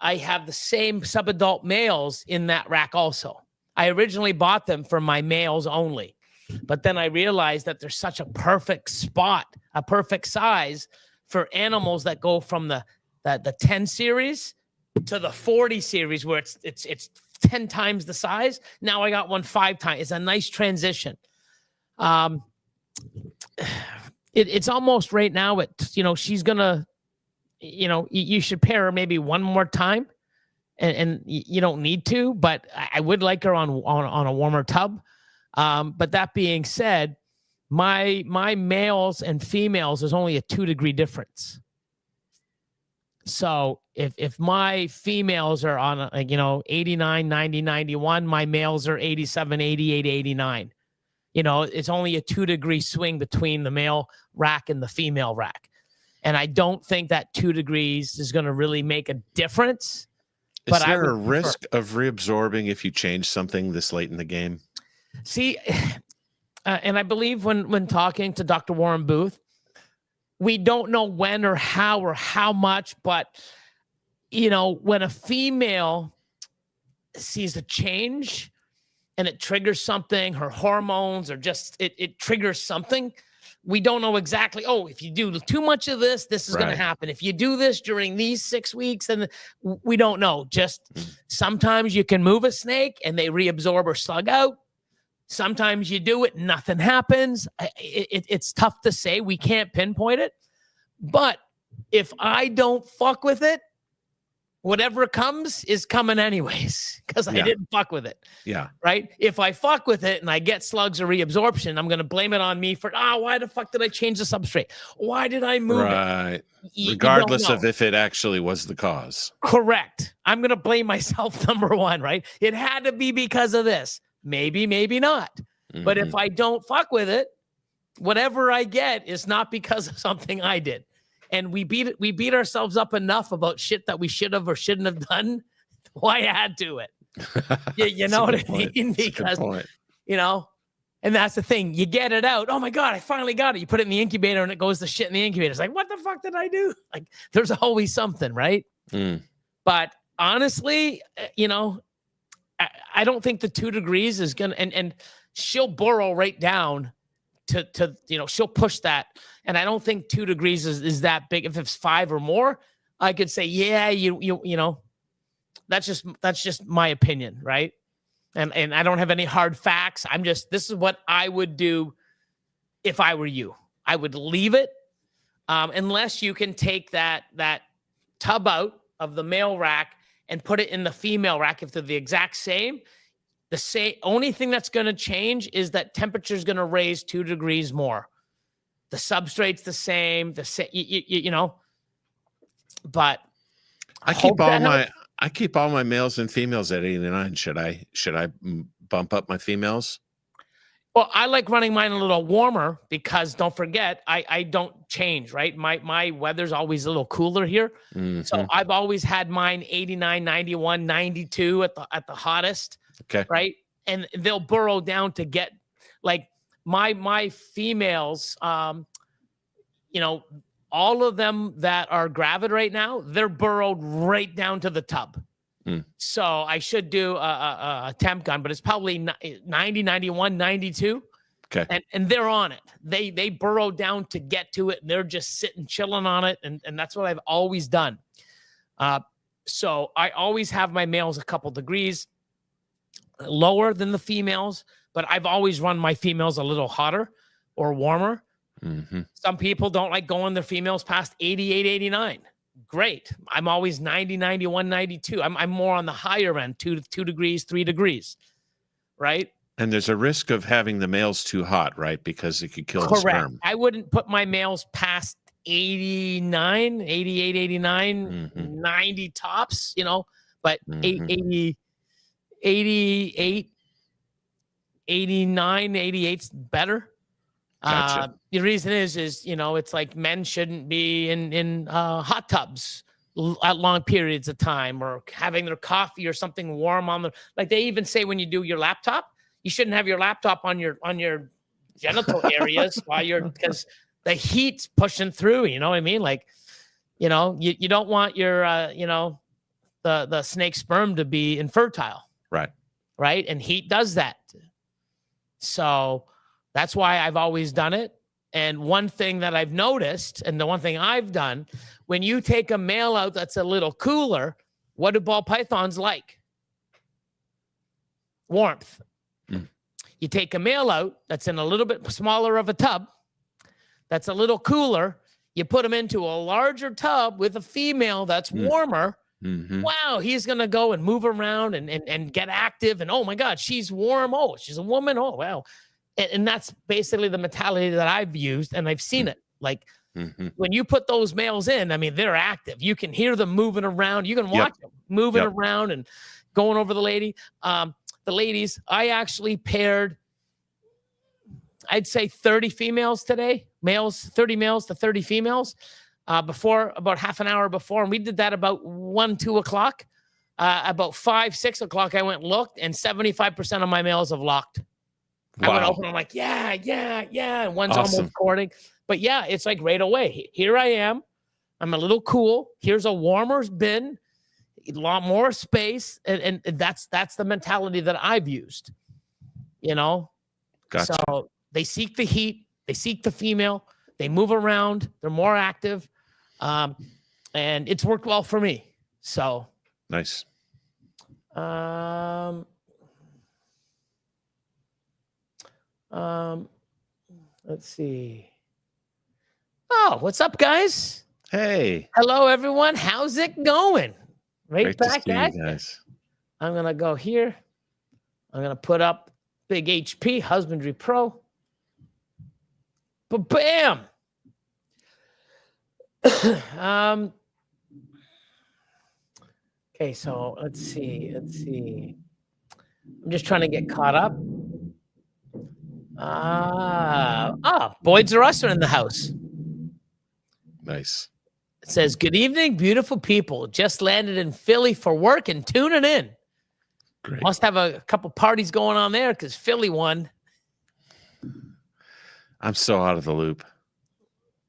I have the same subadult males in that rack also. I originally bought them for my males only, but then I realized that there's such a perfect spot, a perfect size for animals that go from the 10 series to the 40 series where it's 10 times the size. Now I got one 5 times. It's a nice transition. It's almost right now she's gonna, you should pair her maybe one more time, and you don't need to, but I would like her on a warmer tub. But that being said, my males and females, there's only a 2-degree difference. So if my females are on 89, 90, 91, my males are 87, 88, 89. It's only a 2-degree swing between the male rack and the female rack. And I don't think that 2 degrees is going to really make a difference. Is there a risk of reabsorbing if you change something this late in the game? See, and I believe when talking to Dr. Warren Booth, we don't know when or how much, but when a female sees a change and it triggers something, her hormones or just it triggers something, we don't know exactly, if you do too much of this is going to happen. If you do this during these 6 weeks, and we don't know. Just sometimes you can move a snake and they reabsorb or slug out. Sometimes you do it, nothing happens. It's tough to say. We can't pinpoint it. But if I don't fuck with it, whatever comes is coming anyways, because I didn't fuck with it. Yeah. Right? If I fuck with it and I get slugs or reabsorption, I'm going to blame it on me for, why the fuck did I change the substrate? Why did I move it? Regardless of if it actually was the cause. Correct. I'm going to blame myself, number one, right? It had to be because of this. Maybe, maybe not. Mm-hmm. But if I don't fuck with it, whatever I get is not because of something I did. And we beat ourselves up enough about shit that we should have or shouldn't have done. Why add to it? You know what I mean? Because, and that's the thing. You get it out. Oh my God, I finally got it. You put it in the incubator and it goes to shit in the incubator. It's like, what the fuck did I do? Like, there's always something, right? Mm. But honestly, I don't think the 2 degrees is going to, and she'll burrow right down to she'll push that. And I don't think 2 degrees is that big. If it's 5 or more, I could say, that's just my opinion. Right. And I don't have any hard facts. This is what I would do if I were you. I would leave it. Unless you can take that tub out of the male rack and put it in the female rack. If they're the exact same, only thing that's going to change is that temperature is going to raise 2 degrees more. The substrate's the same, but I keep all my males and females at 89. Should I bump up my females? Well, I like running mine a little warmer because don't forget, I don't change, right? My weather's always a little cooler here. Mm-hmm. So I've always had mine 89, 91, 92 at the hottest. Okay. Right. And they'll burrow down to get like my females, all of them that are gravid right now, they're burrowed right down to the tub. Mm. So I should do a temp gun, but it's probably 90, 91, 92. Okay. And they're on it. They burrow down to get to it. And they're just sitting, chilling on it. And that's what I've always done. So I always have my males a couple degrees lower than the females, but I've always run my females a little hotter or warmer. Mm-hmm. Some people don't like going their females past 88, 89. Great. I'm always 90, 91, 92. I'm more on the higher end, 2 degrees, 3 degrees. Right. And there's a risk of having the males too hot, right? Because it could kill the sperm. I wouldn't put my males past 89, 88, 89, 90 tops, but 80, 88, 89, 88's better. Gotcha. The reason is it's like men shouldn't be in hot tubs at long periods of time or having their coffee or something warm on like they even say when you do your laptop, you shouldn't have your laptop on your genital areas because the heat's pushing through, you know what I mean? Like, you don't want your, the the snake sperm to be infertile. Right. Right. And heat does that. So that's why I've always done it. And one thing that I've noticed, and the one thing I've done, when you take a male out that's a little cooler, what do ball pythons like? Warmth. Mm. You take a male out that's in a little bit smaller of a tub, that's a little cooler, you put him into a larger tub with a female that's warmer. Mm-hmm. Wow, he's going to go and move around and get active. And, oh, my God, she's warm. Oh, she's a woman. Oh, wow. And that's basically the mentality that I've used, and I've seen it. Like, when you put those males in, I mean, they're active. You can hear them moving around. You can watch them moving around and going over the ladies. I actually paired, I'd say 30 females today, males, 30 males to 30 females. Before, about half an hour before, and we did that about 1, 2 o'clock. About 5, 6 o'clock, I went and looked, and 75% of my males have locked. Wow. I went open, I'm like, yeah, and one's almost courting. But yeah, it's like right away. Here I am. I'm a little cool. Here's a warmer bin, a lot more space, and that's the mentality that I've used. You know, Gotcha. So they seek the heat, they seek the female, they move around, they're more active. And it's worked well for me. So nice. Let's see. Oh, what's up, guys? Hey. Hello, everyone. How's it going? Great back to see you guys. I'm gonna go here. I'm gonna put up big HP Husbandry Pro. But bam. Okay, so let's see. I'm just trying to get caught up. Boyd's R Us are in the house. Nice. It says, good evening, beautiful people. Just landed in Philly for work and tuning in. Great. Must have a couple parties going on there because Philly won. I'm so out of the loop.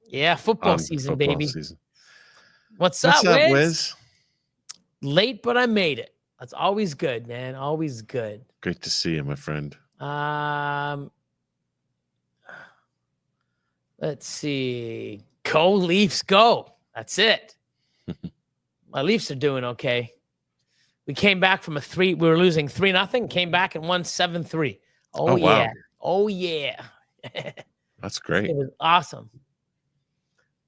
Yeah, football season, baby. Season. What's up, Wiz? Late, but I made it. That's always good, man. Always good. Great to see you, my friend. Let's see. Go Leafs, go. That's it. My Leafs are doing okay. We came back from we were losing 3-0, came back and won 7-3. Oh yeah. Wow. Oh yeah. That's great. It was awesome.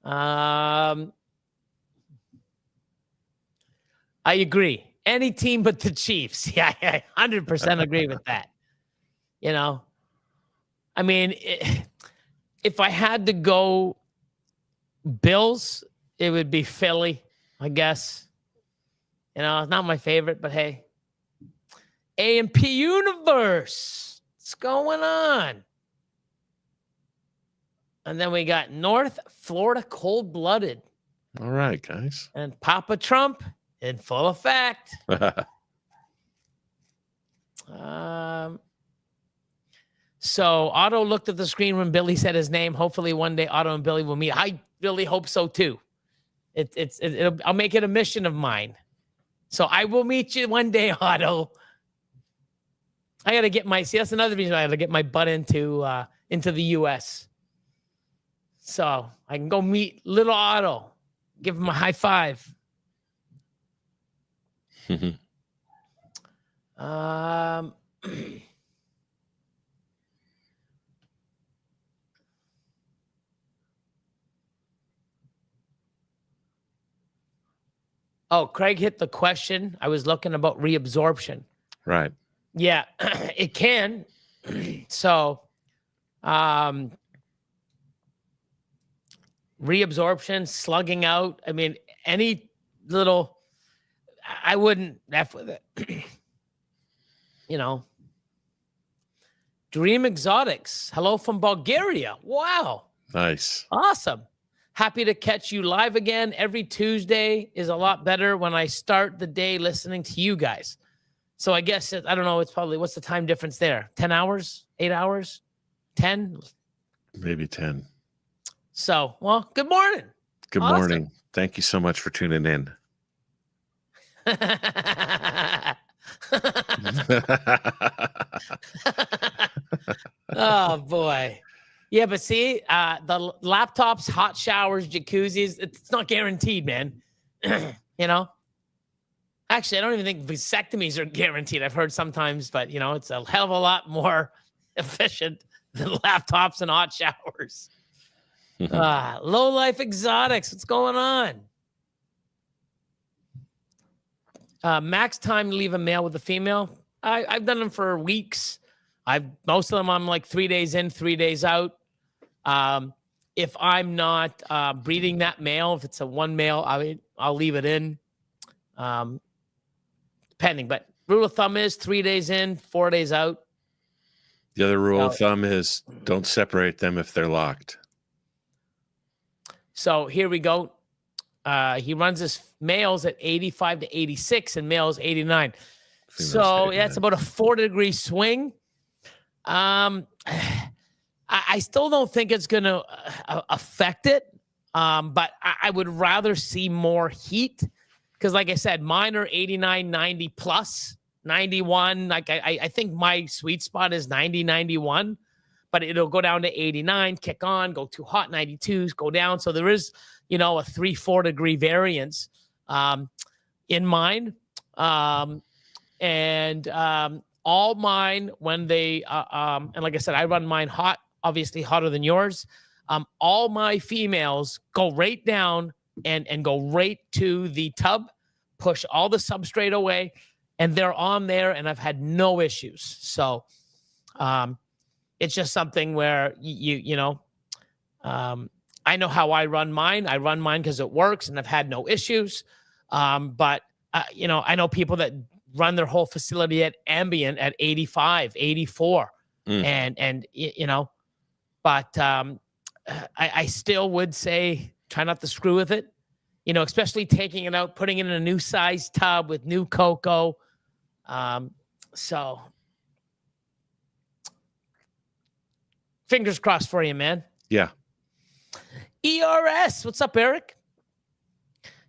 I agree. Any team but the Chiefs. Yeah, I 100% agree with that. You know, I mean, if I had to go Bills, it would be Philly, I guess. You know, it's not my favorite, but hey. AMP Universe. What's going on? And then we got North Florida Cold-Blooded. All right, guys. And Papa Trump in full effect. So Otto looked at the screen when Billy said his name. Hopefully one day Otto and Billy will meet. I really hope so too. I'll make it a mission of mine. So I will meet you one day, Otto. I got to get that's another reason I got to get my butt into the U.S. So I can go meet little Otto, give him a high five. Oh, Craig hit the question. I was looking about reabsorption. Right. Yeah, it can. So, reabsorption, slugging out. I mean, any little, I wouldn't F with it. You know. Dream Exotics. Hello from Bulgaria. Wow. Nice. Awesome. Happy to catch you live again. Every Tuesday is a lot better when I start the day listening to you guys. So I guess, I don't know, it's probably, what's the time difference there? 10 hours? 8 hours? 10? Maybe 10. So, well, good morning. Good morning. Thank you so much for tuning in. Oh boy. Yeah, but see, the laptops, hot showers, jacuzzis, it's not guaranteed, man. You know? Actually, I don't even think vasectomies are guaranteed. I've heard sometimes, but it's a hell of a lot more efficient than laptops and hot showers. Low life exotics. What's going on? Max time to leave a male with a female. I've done them for weeks. Most of them I'm like 3 days in, 3 days out. If I'm not breeding that male, if it's a one male, I'll leave it in. Depending, but rule of thumb is 3 days in, 4 days out. The other rule of thumb is don't separate them if they're locked. So here we go. He runs his males at 85 to 86 and males 89. So that's about a 4-degree swing. I still don't think it's going to affect it, but I would rather see more heat. Because like I said, mine are 89, 90 plus, 91. Like I think my sweet spot is 90, 91, but it'll go down to 89, kick on, go too hot, 92s, go down. So there is, a 3-4 degree variance in mine. All mine, when they, and like I said, I run mine hot, obviously hotter than yours. All my females go right down and go right to the tub, push all the substrate away, and they're on there, and I've had no issues. So it's just something where I know how I run mine. I run mine because it works, and I've had no issues. But I know people that run their whole facility at ambient at 85, 84, but I still would say try not to screw with it, especially taking it out, putting it in a new size tub with new COCO. So fingers crossed for you, man. Yeah. ERS. What's up, Eric?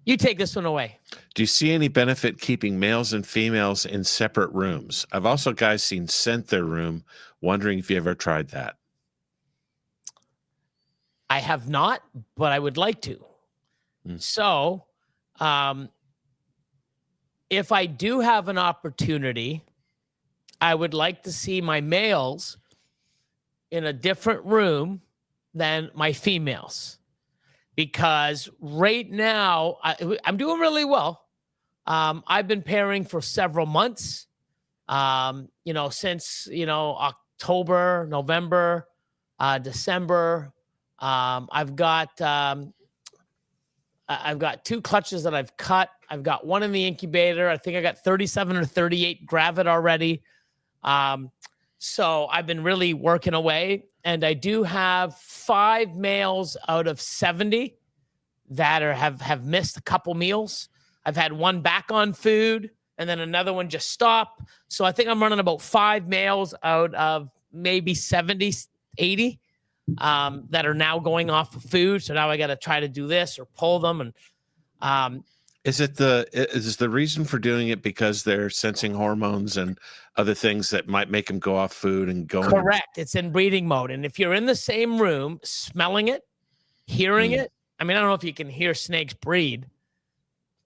You take this one away. Do you see any benefit keeping males and females in separate rooms? I've also guys seen scent their room, wondering if you ever tried that. I have not, but I would like to. So, if I do have an opportunity, I would like to see my males in a different room than my females. Because right now, I'm doing really well. I've been pairing for several months, since, October, November, December. I've got 2 clutches that I've cut. I've got one in the incubator. I think I got 37 or 38 gravid already. So I've been really working away. And I do have 5 males out of 70 that have missed a couple meals. I've had one back on food and then another one just stopped. So I think I'm running about 5 males out of maybe 70, 80 that are now going off of food. So now I got to try to do this or pull them. And is the reason for doing it because they're sensing hormones and other things that might make them go off food and go? Correct. It's in breeding mode. And if you're in the same room, smelling it, hearing it, I mean, I don't know if you can hear snakes breed,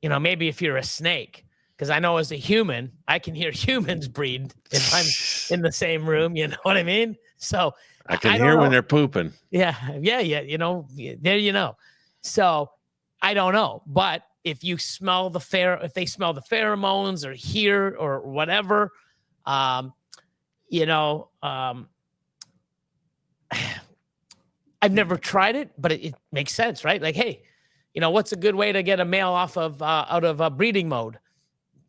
maybe if you're a snake, because I know as a human, I can hear humans breed if I'm in the same room. You know what I mean? So I can hear when they're pooping. Yeah. There. So I don't know, but if you smell if they smell the pheromones or hear or whatever, I've never tried it, but it makes sense, right? Like, hey, what's a good way to get a male out of breeding mode?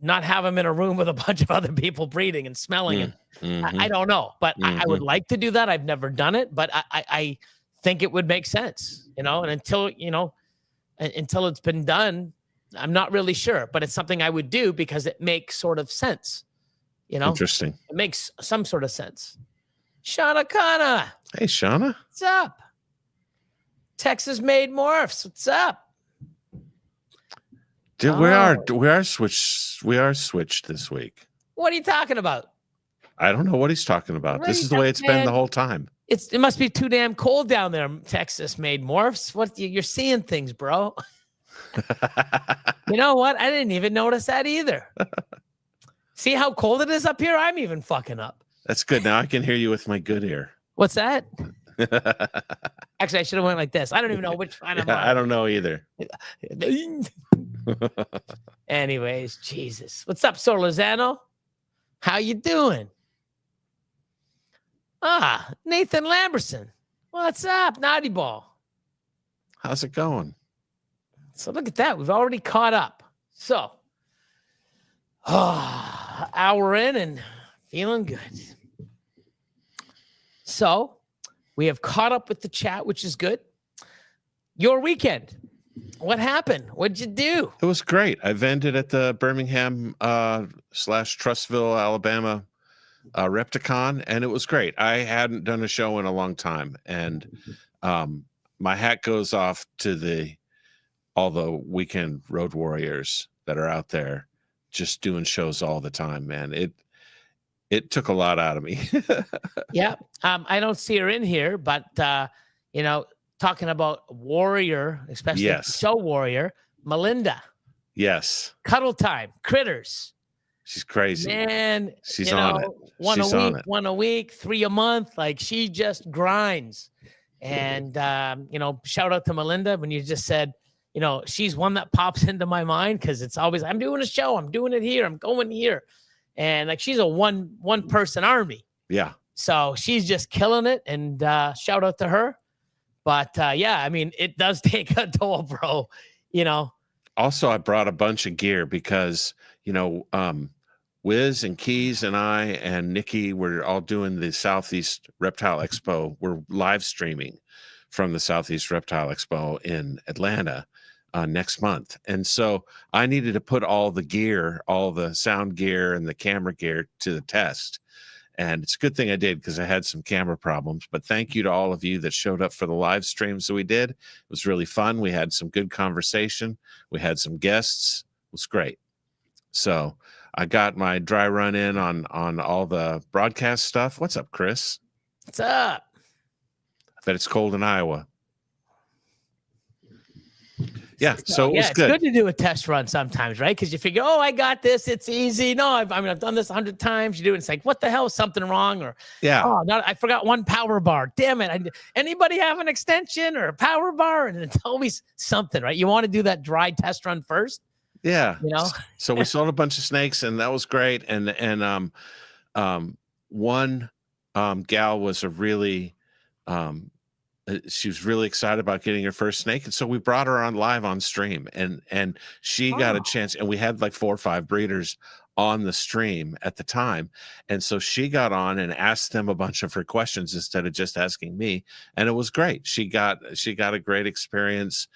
Not have him in a room with a bunch of other people breeding and smelling it. I don't know, but I would like to do that. I've never done it, but I think it would make sense, and until it's been done, I'm not really sure, but it's something I would do because it makes sort of sense. Interesting. It makes some sort of sense. Shauna Kana. Hey, Shauna. What's up? Texas made morphs. What's up? Dude, Oh. we are switched this week. What are you talking about? I don't know what he's talking about. What are This you is the way it's been the man? whole time. It must be too damn cold down there, Texas made morphs. What you're seeing things, bro. You know what? I didn't even notice that either. See how cold it is up here? I'm even fucking up. That's good. Now I can hear you with my good ear. What's that? Actually, I should have went like this. I don't even know which one I'm on. I don't know either. Anyways, Jesus. What's up, Solozano? How you doing? Ah, Nathan Lamberson. What's up, Naughty Ball? How's it going? So look at that. We've already caught up. So, hour in and feeling good. So, we have caught up with the chat, which is good. Your weekend. What happened? What'd you do? It was great. I vended at the Birmingham / Trustville, Alabama Repticon, and it was great. I hadn't done a show in a long time, and my hat goes off to all the weekend road warriors that are out there just doing shows all the time, man. It took a lot out of me. Yeah. I don't see her in here, but talking about warrior, especially Yes. show warrior, Melinda. Yes. Cuddle time, critters. She's crazy. Man, She's on it. She's on it. One a week, 3 a month. Like she just grinds. And shout out to Melinda when you just said, she's one that pops into my mind because it's always, I'm doing a show, I'm doing it here, I'm going here. And like she's a one person army. Yeah. So she's just killing it. And shout out to her. But yeah, I mean, it does take a toll, bro. Also, I brought a bunch of gear because, Wiz and Keys and I and Nikki were all doing the Southeast Reptile Expo. We're live streaming from the Southeast Reptile Expo in Atlanta next month. And so I needed to put all the gear, all the sound gear and the camera gear to the test. And it's a good thing I did because I had some camera problems. But thank you to all of you that showed up for the live streams that we did. It was really fun. We had some good conversation. We had some guests. It was great. So I got my dry run in on all the broadcast stuff. What's up, Chris? What's up? I bet it's cold in Iowa. Yeah, so it was it's good. Good to do a test run sometimes, right? Because you figure, I got this, it's easy. No, I've done this 100 times. You do it, it's like, what the hell? Is something wrong? Or yeah, no, I forgot one power bar. Damn it! Anybody have an extension or a power bar? And it's always something, right? You want to do that dry test run first. Yeah, So we sold a bunch of snakes, and that was great. And one gal was she was really excited about getting her first snake, and so we brought her on live on stream, and she got a chance, and we had like 4 or 5 breeders on the stream at the time, and so she got on and asked them a bunch of her questions instead of just asking me, and it was great. She got a great experience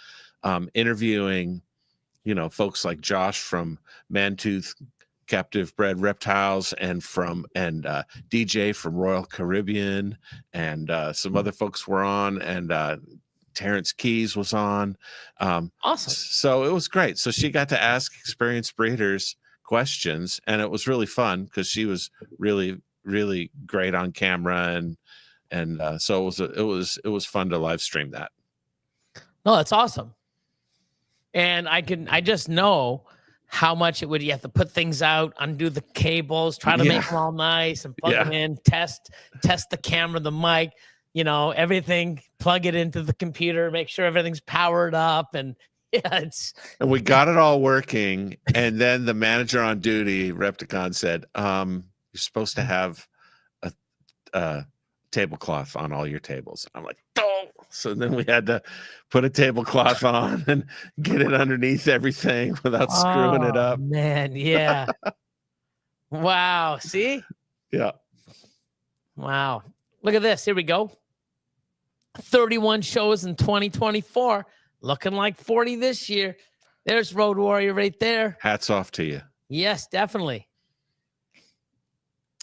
interviewing folks like Josh from Mantooth Captive Bred Reptiles and DJ from Royal Caribbean, and some other folks were on, and Terrence Keys was on. Awesome. So it was great. So she got to ask experienced breeders questions, and it was really fun because she was really, really great on camera, and so it was fun to live stream that. No, that's awesome. And I just know how much you have to put things out, undo the cables, try to make them all nice and plug them in, test the camera, the mic, everything, plug it into the computer, make sure everything's powered up. And and we got it all working. And then the manager on duty, Repticon, said, you're supposed to have a tablecloth on all your tables. I'm like, oh. So then we had to put a tablecloth on and get it underneath everything without screwing it up. Man, yeah. Wow. See? Yeah. Wow. Look at this. Here we go. 31 shows in 2024. Looking like 40 this year. There's Road Warrior right there. Hats off to you. Yes, definitely.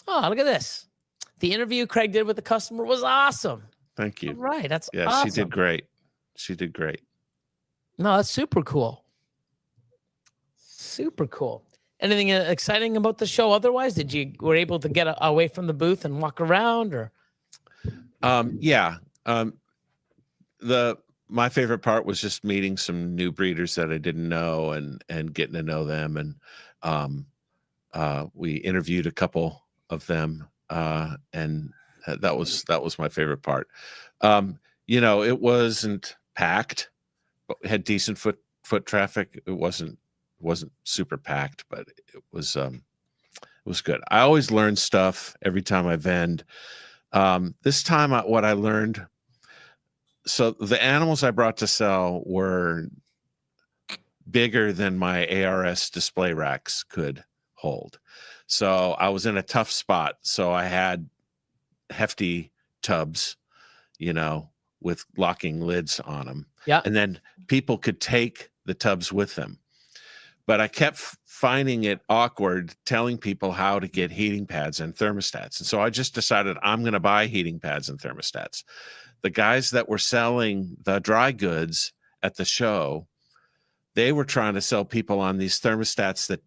Oh, look at this. The interview Craig did with the customer was awesome. Thank you. All right. That's yeah, awesome. She did great. She did great. No, that's super cool. Super cool. Anything exciting about the show otherwise? Did you were able to get away from the booth and walk around, or? Yeah. My favorite part was just meeting some new breeders that I didn't know and getting to know them. And we interviewed a couple of them, and that was my favorite part. It wasn't packed, but we had decent foot traffic. It wasn't super packed, but it was good. I always learn stuff every time I vend. This time, what I learned. So the animals I brought to sell were bigger than my ARS display racks could hold. So I was in a tough spot. So I had hefty tubs, with locking lids on them. Yeah. And then people could take the tubs with them. But I kept finding it awkward telling people how to get heating pads and thermostats. And so I just decided I'm going to buy heating pads and thermostats. The guys that were selling the dry goods at the show, they were trying to sell people on these thermostats that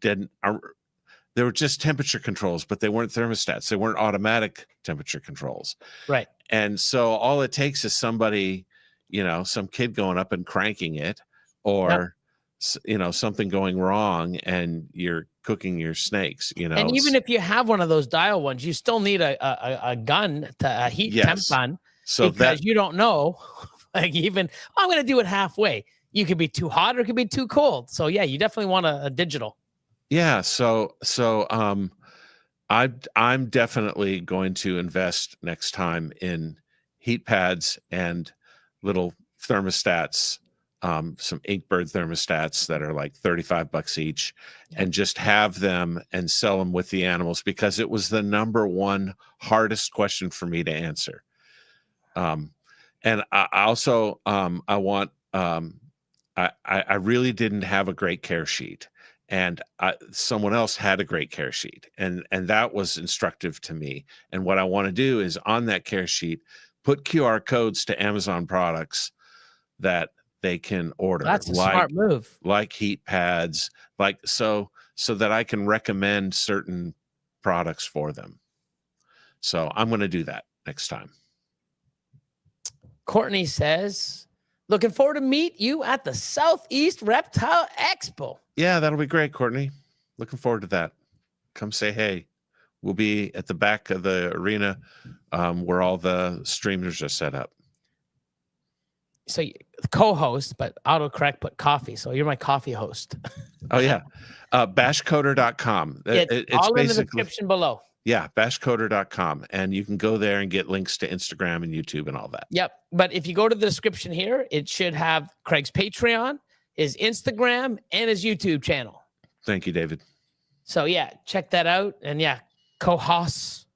they were just temperature controls, but they weren't thermostats. They weren't automatic temperature controls. Right. And so all it takes is somebody, some kid going up and cranking it, or, something going wrong, and you're cooking your snakes, And even if you have one of those dial ones, you still need a gun, a heat temp gun, because you don't know, like, even, I'm going to do it halfway. You could be too hot or it could be too cold. So yeah, you definitely want a digital. Yeah. So I'm definitely going to invest next time in heat pads and little thermostats, some Inkbird thermostats that are like $35 each, and just have them and sell them with the animals, because it was the number one hardest question for me to answer. And I also, I want, I really didn't have a great care sheet, and someone else had a great care sheet, and that was instructive to me. And what I want to do is, on that care sheet, put QR codes to Amazon products that they can order. That's a smart move. Like heat pads, so that I can recommend certain products for them. So I'm going to do that next time. Courtney says, looking forward to meet you at the Southeast Reptile Expo. Yeah, that'll be great, Courtney. Looking forward to that. Come say hey. We'll be at the back of the arena, where all the streamers are set up. So co-host, but autocorrect put coffee. So you're my coffee host. Oh, yeah. BashCoder.com. It's all in the description below. Yeah, BashCoder.com. And you can go there and get links to Instagram and YouTube and all that. Yep. But if you go to the description here, it should have Craig's Patreon, his Instagram, and his YouTube channel. Thank you, David. So yeah, check that out. And yeah, co-hosts,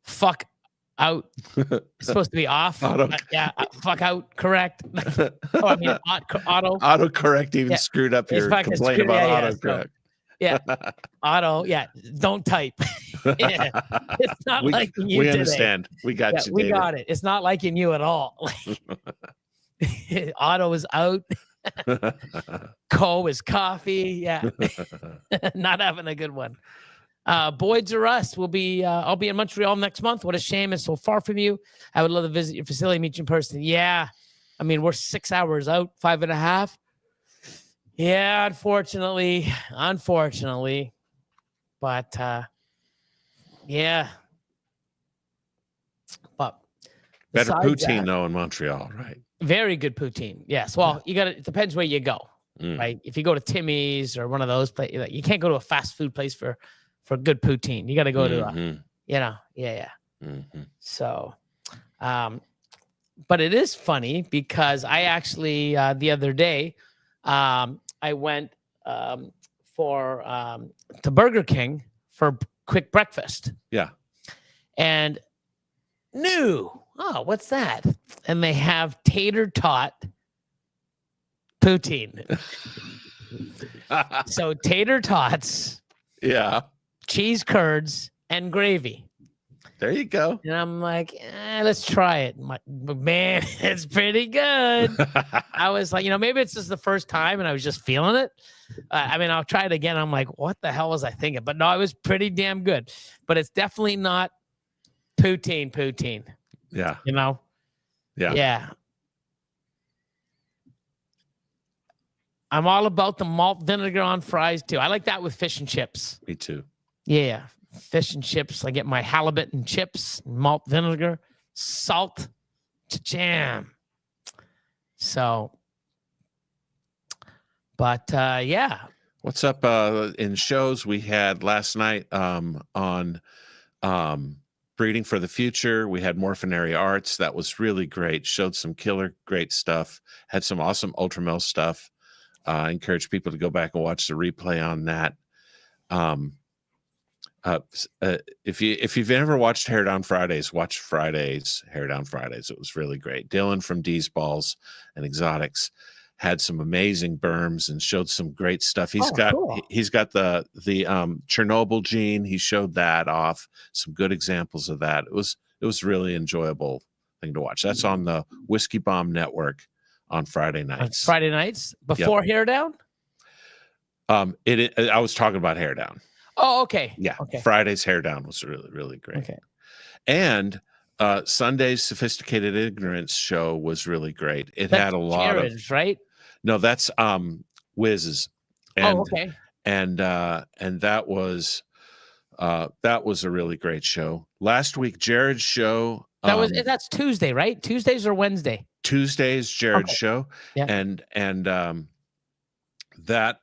fuck out. It's supposed to be off. Fuck out, correct. Oh, I mean, auto. Autocorrect even screwed up your complaint about autocorrect. Yeah. Auto. Yeah. Don't type. Yeah. It's not liking you. We today. Understand. We got you. We David. got it. It's not liking you at all. Auto is out. Co is coffee. Yeah. Not having a good one. Boyd's or Us will be, I'll be in Montreal next month. What a shame it's so far from you. I would love to visit your facility, meet you in person. Yeah. I mean, we're 6 hours out, 5.5. Yeah, unfortunately. But, yeah. But better poutine, though, in Montreal, right? Very good poutine. Yes. Well, it depends where you go, right? If you go to Timmy's or one of those places, you can't go to a fast food place for good poutine. You got to go to, yeah. Mm-hmm. So, but it is funny because I actually, the other day, I went to Burger King for quick breakfast. Yeah. And what's that? And they have tater tot poutine. So tater tots. Yeah. Cheese curds and gravy. There you go. And I'm like, let's try it. But man, it's pretty good. I was like, maybe it's just the first time and I was just feeling it. I mean, I'll try it again. I'm like, what the hell was I thinking? But no, it was pretty damn good. But it's definitely not poutine. Yeah. Yeah. Yeah. I'm all about the malt vinegar on fries too. I like that with fish and chips. Me too. Yeah. Fish and chips. I get my halibut and chips, malt vinegar, salt, jam. So, but yeah. What's up in shows we had last night on Breeding for the Future? We had Morphinary Arts. That was really great. Showed some killer great stuff. Had some awesome Ultramel stuff. I encourage people to go back and watch the replay on that. If you've ever watched Hair Down Fridays, watch Fridays, Hair Down Fridays. It was really great. Dylan from D's Balls and Exotics had some amazing berms and showed some great stuff. He's got the Chernobyl gene. He showed that off. Some good examples of that. It was really enjoyable thing to watch. That's on the Whiskey Bomb Network on Friday nights. Friday nights before Hair Down. I was talking about Hair Down. Oh, okay. Yeah. Okay. Friday's Hair Down was really, really great. Okay. And Sunday's Sophisticated Ignorance show was really great. It had a lot Jared's, right? No, that's Wiz's. And, okay. And that was a really great show. Last week, Jared's show. That's Tuesday, right? Tuesdays or Wednesday? Tuesday's Jared's show. Yeah. And that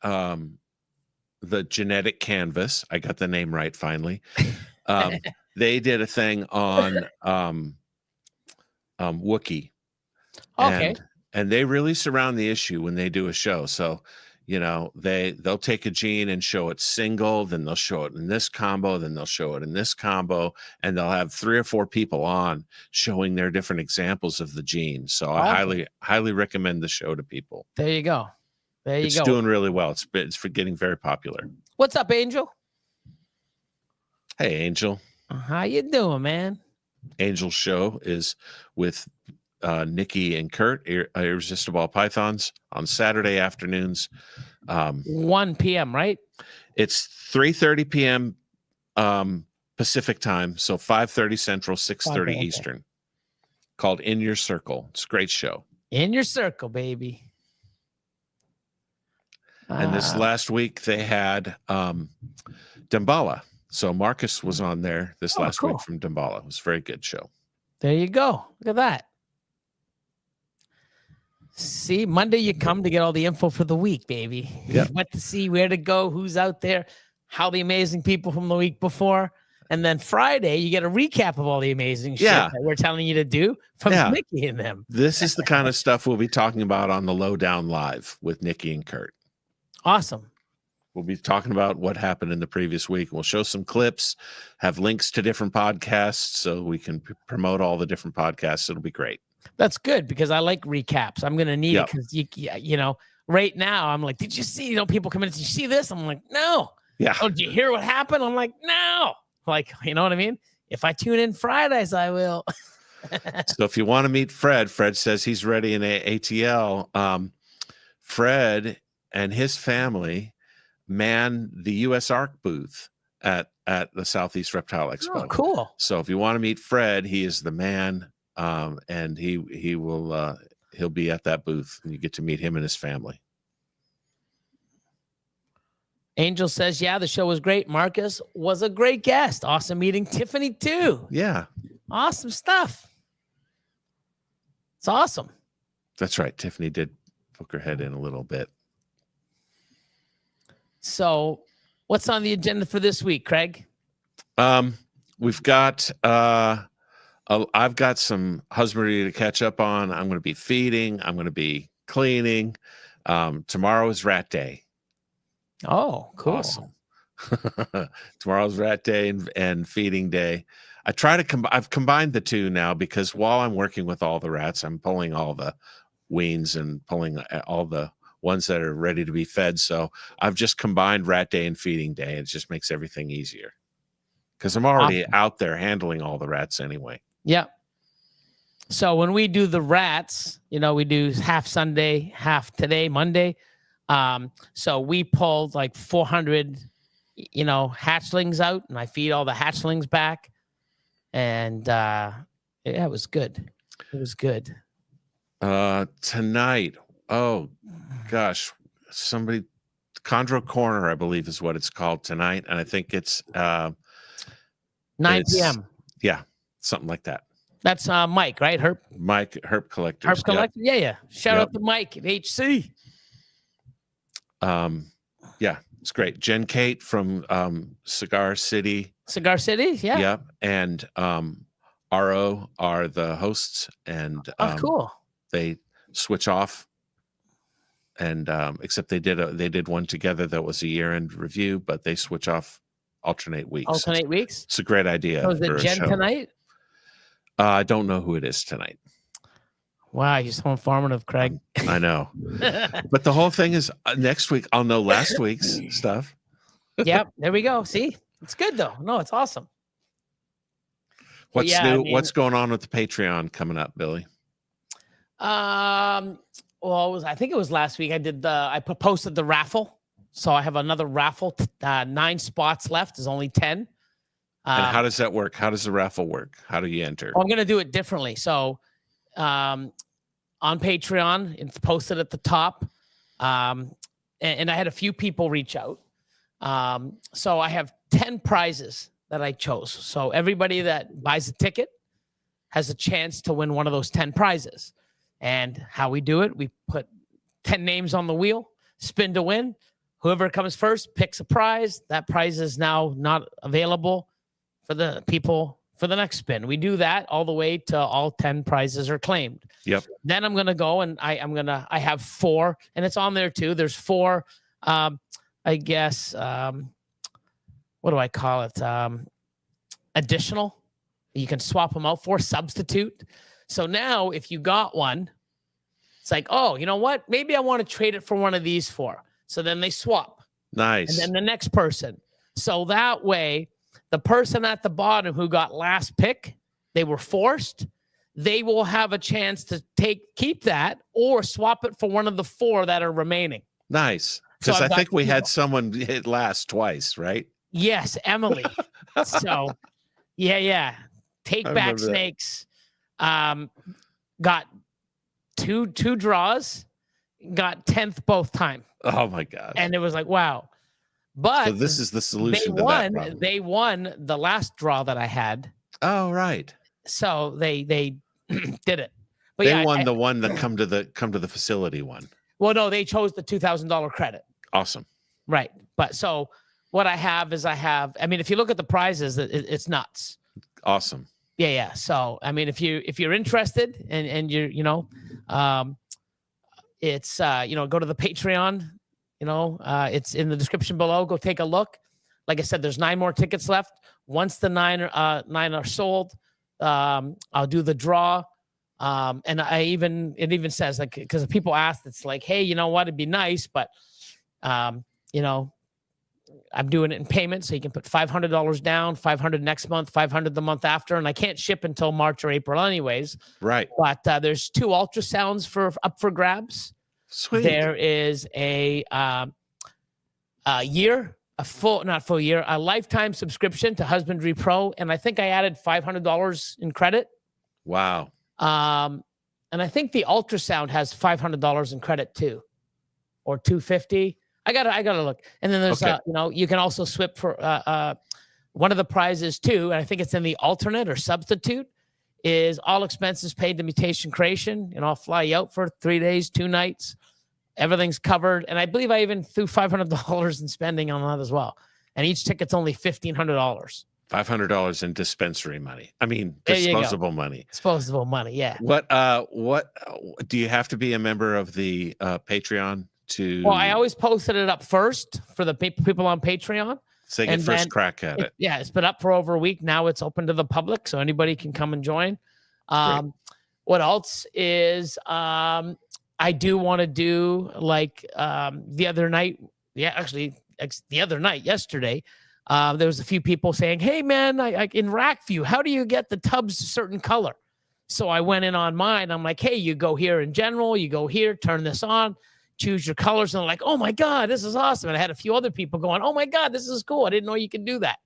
the Genetic Canvas, I got the name right finally. They did a thing on Wookiee. Okay. And they really surround the issue when they do a show. So, they'll take a gene and show it single, then they'll show it in this combo, then they'll show it in this combo, and they'll have 3 or 4 people on showing their different examples of the gene. So I highly recommend the show to people. There you go. It's doing really well. It's getting very popular. What's up, Angel? Hey, Angel. How you doing, man? Angel's show is with Nikki and Kurt, Irresistible Pythons, on Saturday afternoons. 1 p.m., right? It's 3:30 p.m. Pacific time, so 5:30 Central, 6:30 Eastern. Called In Your Circle. It's a great show. In Your Circle, baby. And this last week they had Damballa. So Marcus was on there this last week from Damballa. It was a very good show. There you go. Look at that. See, Monday you come to get all the info for the week, baby. Yeah. What to see, where to go, who's out there, how the amazing people from the week before. And then Friday, you get a recap of all the amazing shit that we're telling you to do from Nikki and them. This is the kind of stuff we'll be talking about on the Lowdown Live with Nikki and Kurt. Awesome. We'll be talking about what happened in the previous week. We'll show some clips, have links to different podcasts so we can promote all the different podcasts. It'll be great. That's good because I like recaps. I'm going to need it because, right now I'm like, did you see, people come in, did you see this? I'm like, no. Yeah. Oh, did you hear what happened? I'm like, no. Like, you know what I mean? If I tune in Fridays, I will. So if you want to meet Fred says he's ready in ATL. Fred and his family man the U.S. Ark booth at the Southeast Reptile Expo. Oh, cool. So if you want to meet Fred, he is the man, and he will he'll be at that booth, and you get to meet him and his family. Angel says, yeah, the show was great. Marcus was a great guest. Awesome meeting Tiffany too. Yeah. Awesome stuff. It's awesome. That's right. Tiffany did poke her head in a little bit. So what's on the agenda for this week, Craig? We've got I've got some husbandry to catch up on. I'm going to be feeding. I'm going to be cleaning. Tomorrow is rat day. Oh, cool. Awesome. Tomorrow's rat day and feeding day. I try to I've combined the two now because while I'm working with all the rats, I'm pulling all the weans and pulling all the ones that are ready to be fed. So I've just combined rat day and feeding day. It just makes everything easier. because I'm already out there handling all the rats anyway. Yeah. So when we do the rats, we do half Sunday, half today, Monday. So we pulled like 400, hatchlings out, and I feed all the hatchlings back. And it was good. It was good. Tonight, oh gosh, somebody, Chondro Corner, I believe is what it's called tonight, and I think it's 9 p.m. Yeah, something like that. That's Mike, right? Mike, Herp Collectors. Herp Collector. Yep. Yeah. Shout out to Mike at HC. Yeah, it's great. Jen Kate from Cigar City. Cigar City, yeah. Yep. And RO are the hosts, and cool. They switch off. And except they did one together that was a year-end review, but they switch off alternate weeks. Alternate weeks? It's a great idea. So is it Jen tonight? I don't know who it is tonight. Wow, you're so informative, Craig. I know. But the whole thing is next week I'll know last week's stuff. Yep, there we go. See? It's good though. No, it's awesome. What's new? What's going on with the Patreon coming up, Billy? Well, I think it was last week. I posted the raffle. So I have another raffle. 9 spots left. There's only 10. And how does that work? How does the raffle work? How do you enter? I'm going to do it differently. So on Patreon, it's posted at the top. And I had a few people reach out. So I have 10 prizes that I chose. So everybody that buys a ticket has a chance to win one of those 10 prizes. And how we do it, we put 10 names on the wheel, spin to win. Whoever comes first picks a prize. That prize is now not available for the people for the next spin. We do that all the way to all 10 prizes are claimed. Yep. Then I'm going to go and I have 4, and it's on there too. There's 4, I guess, what do I call it? Additional. You can swap them out for substitute. So now if you got one, it's like, oh, you know what? Maybe I want to trade it for one of these 4. So then they swap. Nice. And then the next person. So that way, the person at the bottom who got last pick, they were forced. They will have a chance to keep that or swap it for one of the 4 that are remaining. Nice. Because I think we had someone hit last twice, right? Yes, Emily. So, yeah. Take Back Snakes. Got two draws, got 10th both time. Oh my God. And it was like, wow. But so this is the solution they won the last draw that I had. Oh, right. So they did it. But they won the one that come to the facility one. Well, no, they chose the $2,000 credit. Awesome. Right. But so what I have is I mean, if you look at the prizes, it's nuts. Awesome. Yeah. So, I mean, if you're interested and you're, it's, go to the Patreon, it's in the description below. Go take a look. Like I said, there's 9 more tickets left. Once the 9 are sold, I'll do the draw. And it even says, like, because people asked, it's like, hey, you know what? It'd be nice, but, I'm doing it in payments, so you can put $500 down, $500 next month, $500 the month after, and I can't ship until March or April anyways. Right. But there's 2 ultrasounds up for grabs. Sweet. There is a lifetime subscription to HUSBANDRY.PRO, and I think I added $500 in credit. Wow. And I think the ultrasound has $500 in credit too, or $250. I gotta look. And then there's you can also swip for one of the prizes too, and I think it's in the alternate or substitute, is all expenses paid to Mutation Creation, and I'll fly you out for 3 days, 2 nights. Everything's covered, and I believe I even threw $500 in spending on that as well. And each ticket's only $1,500. $500 in dispensary money. I mean, disposable money. Disposable money, yeah. What do you have to be a member of the Patreon to? Well, I always posted it up first for the people on Patreon. So they get first crack at it. Yeah, it's been up for over a week. Now it's open to the public, so anybody can come and join. What else is I do want to do, like the other night. Yeah, actually, the other night, yesterday, There was a few people saying, hey, man, I in rack view, how do you get the tubs a certain color? So I went in on mine. I'm like, hey, you go here in general, you go here, turn this on, choose your colors. And they're like, oh my God, this is awesome. And I had a few other people going, oh my God, this is cool. I didn't know you could do that.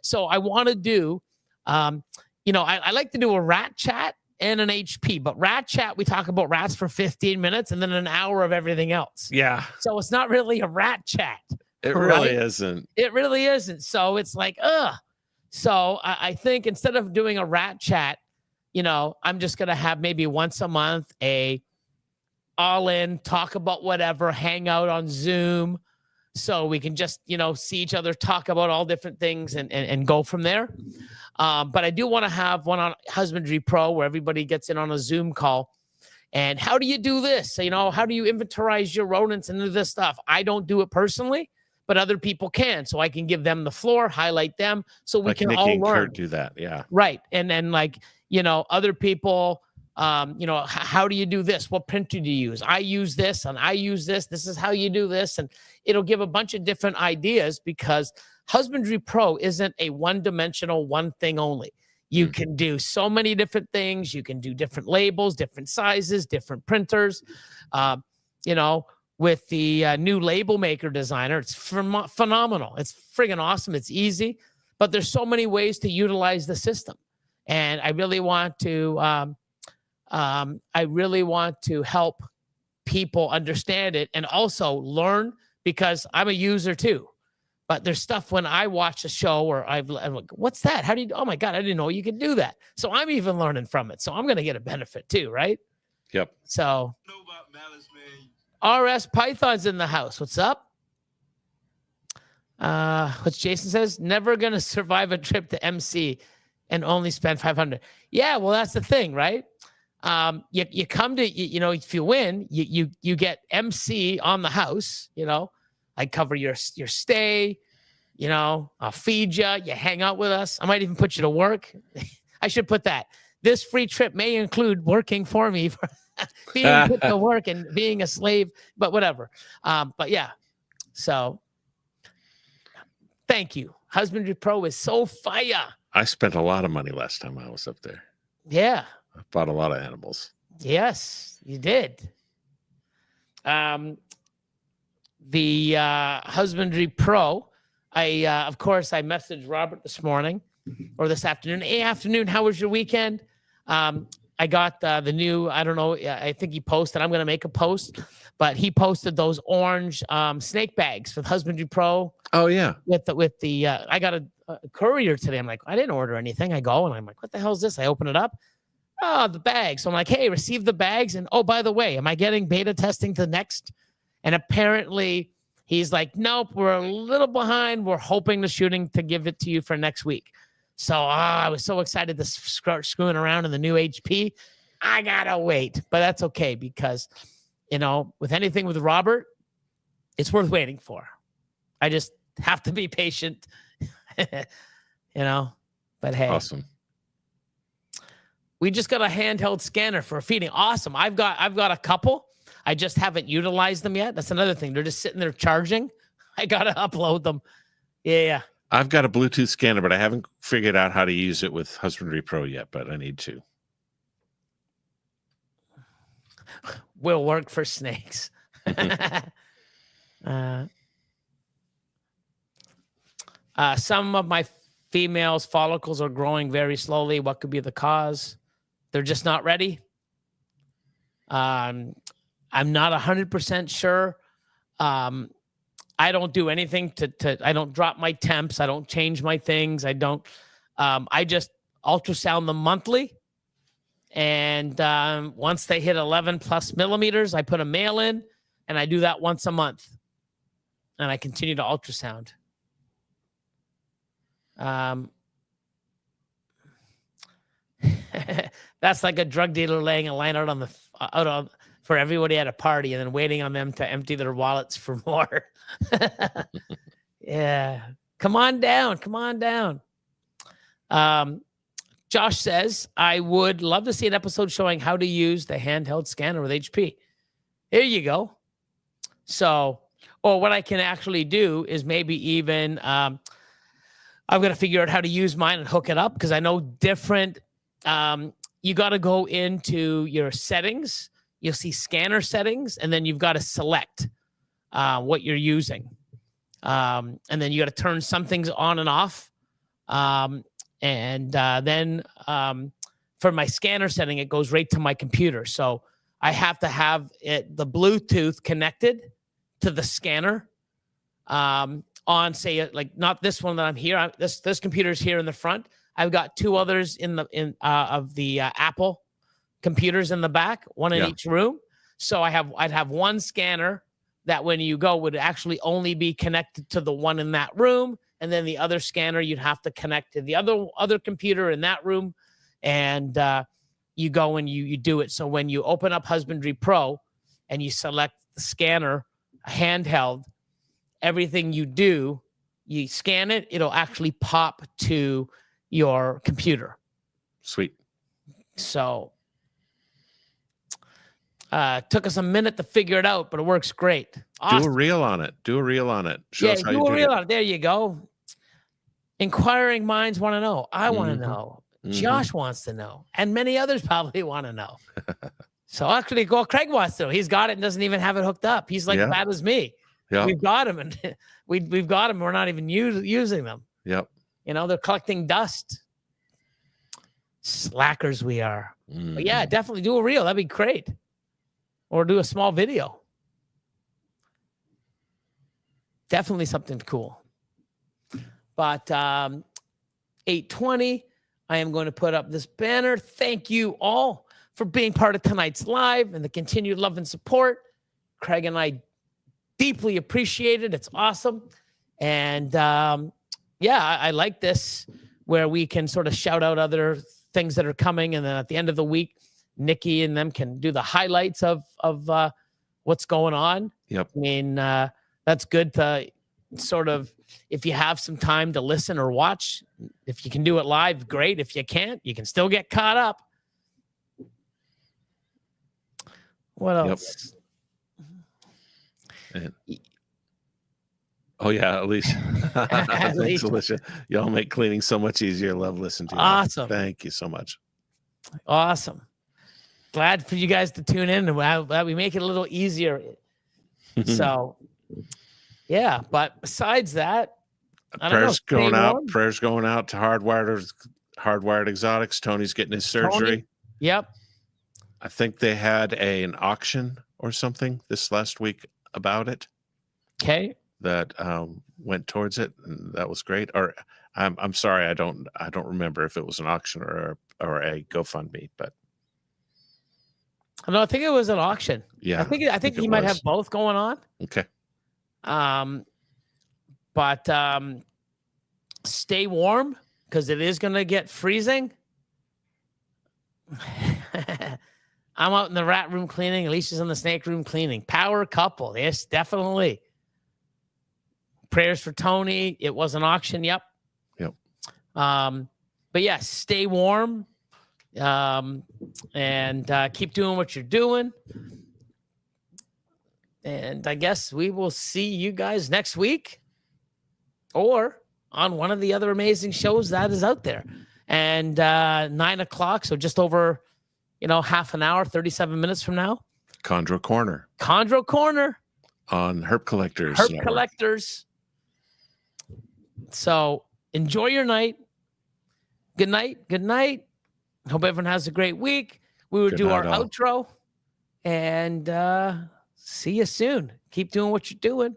So I want to do, I like to do a rat chat and an HP, but rat chat, we talk about rats for 15 minutes and then an hour of everything else. Yeah. So it's not really a rat chat. It really isn't. It really isn't. So it's like, ugh. So I think instead of doing a rat chat, I'm just going to have maybe once a month all in, talk about whatever, hang out on Zoom so we can just, see each other, talk about all different things and go from there. But I do want to have one on Husbandry Pro where everybody gets in on a Zoom call. And how do you do this? How do you inventorize your rodents and do this stuff? I don't do it personally, but other people can. So I can give them the floor, highlight them so we can Nikki all and learn. Kurt do that. Yeah. Right. And then other people, how do you do this? What printer do you use? I use this and I use this. This is how you do this. And it'll give a bunch of different ideas because Husbandry Pro isn't a one-dimensional, one thing only. You can do so many different things. You can do different labels, different sizes, different printers. With the new label maker designer, it's phenomenal. It's friggin' awesome. It's easy, but there's so many ways to utilize the system. And I really want to, help people understand it and also learn because I'm a user too. But there's stuff when I watch a show or I'm like, what's that? How do you, oh my God, I didn't know you could do that. So I'm even learning from it. So I'm going to get a benefit too, right? Yep. So RS Python's in the house. What's up? What Jason says, never going to survive a trip to MC and only spend 500. Yeah, well, that's the thing, right? You come to, if you win, you get MC on the house, I cover your stay, I'll feed you, you hang out with us. I might even put you to work. I should put that. This free trip may include working for me, for being put to work and being a slave, but whatever. But yeah, so thank you. Husbandry Pro is so fire. I spent a lot of money last time I was up there. Yeah. I bought a lot of animals. Yes, you did. The Husbandry Pro, of course, I messaged Robert this morning or this afternoon. Hey, afternoon, how was your weekend? I got the new, I don't know, I think he posted, I'm going to make a post, but he posted those orange snake bags with Husbandry Pro. Oh, yeah. With the I got a courier today. I'm like, I didn't order anything. I go and I'm like, what the hell is this? I open it up. Oh, the bag. So I'm like, hey, receive the bags. And oh, by the way, am I getting beta testing to next? And apparently he's like, nope, we're a little behind. We're hoping to shooting to give it to you for next week. So I was so excited to start screwing around in the new HP. I gotta wait, but that's okay because, with anything with Robert, it's worth waiting for. I just have to be patient, but hey. Awesome. We just got a handheld scanner for feeding. Awesome. I've got a couple. I just haven't utilized them yet. That's another thing. They're just sitting there charging. I got to upload them. Yeah. I've got a Bluetooth scanner, but I haven't figured out how to use it with Husbandry Pro yet, but I need to. Will work for snakes. Some of my females' follicles are growing very slowly. What could be the cause? They're just not ready. I'm not 100% sure. I don't do anything I don't drop my temps. I don't change my things. I don't, I just ultrasound them monthly. And once they hit 11 plus millimeters, I put a male in and I do that once a month. And I continue to ultrasound. That's like a drug dealer laying a line out for everybody at a party and then waiting on them to empty their wallets for more. Yeah. Come on down. Come on down. Josh says, I would love to see an episode showing how to use the handheld scanner with HP. There you go. So, or what I can actually do is maybe even I'm going to figure out how to use mine and hook it up because I know different. You got to go into your settings. You'll see scanner settings, and then you've got to select what you're using. And then you got to turn some things on and off. Then for my scanner setting, it goes right to my computer. So I have to have the Bluetooth connected to the scanner on, say, like not this one that I'm here. This computer's here in the front. I've got two others of the Apple computers in the back, one in each room. So I'd have one scanner that when you go would actually only be connected to the one in that room, and then the other scanner you'd have to connect to the other computer in that room, and you go and you do it. So when you open up Husbandry Pro and you select the scanner, handheld, everything you do, you scan it, it'll actually pop to your computer. Sweet. So took us a minute to figure it out, but it works great. Awesome. Do a reel on it. Show us how you do a reel it. on it. There you go. Inquiring minds want to know. I want to know. Josh wants to know. And many others probably want to know. So actually, Craig wants to know. He's got it and doesn't even have it hooked up. He's like bad as me. Yeah. We've got him, and we've got him. We're not even using them. Yep. You know, they're collecting dust. Slackers we are. But yeah, definitely do a reel. That'd be great. Or do a small video. Definitely something cool. But 8:20, I am going to put up this banner. Thank you all for being part of tonight's live and the continued love and support. Craig and I deeply appreciate it. It's awesome. And I like this where we can sort of shout out other things that are coming. And then at the end of the week, Nikki and them can do the highlights of what's going on. Yep. I mean, that's good to sort of, if you have some time to listen or watch, if you can do it live, great. If you can't, you can still get caught up. What else? Yep. Oh yeah, Alicia. Thanks, Alicia. Y'all make cleaning so much easier. Love listening to you. Awesome. Thank you so much. Awesome. Glad for you guys to tune in, and we make it a little easier. So, yeah. But besides that, prayers going out to Hardwired Exotics. Tony's getting his surgery. Tony? Yep. I think they had an auction or something this last week about it. Okay. That went towards it, and that was great. Or I'm sorry, I don't remember if it was an auction or a GoFundMe, but no, I think it was an auction. Yeah, I think he might have both going on. Okay. But stay warm because it is going to get freezing. I'm out in the rat room cleaning. Alicia's in the snake room cleaning. Power couple. Yes, definitely. Prayers for Tony. It was an auction. Yep. But yeah, stay warm. And keep doing what you're doing. And I guess we will see you guys next week or on one of the other amazing shows that is out there. And 9 o'clock, so just over, half an hour, 37 minutes from now. Chondro Corner. On Herp Collectors. Collectors. So enjoy your night. Good night. Hope everyone has a great week. We will do our outro. And see you soon. Keep doing what you're doing.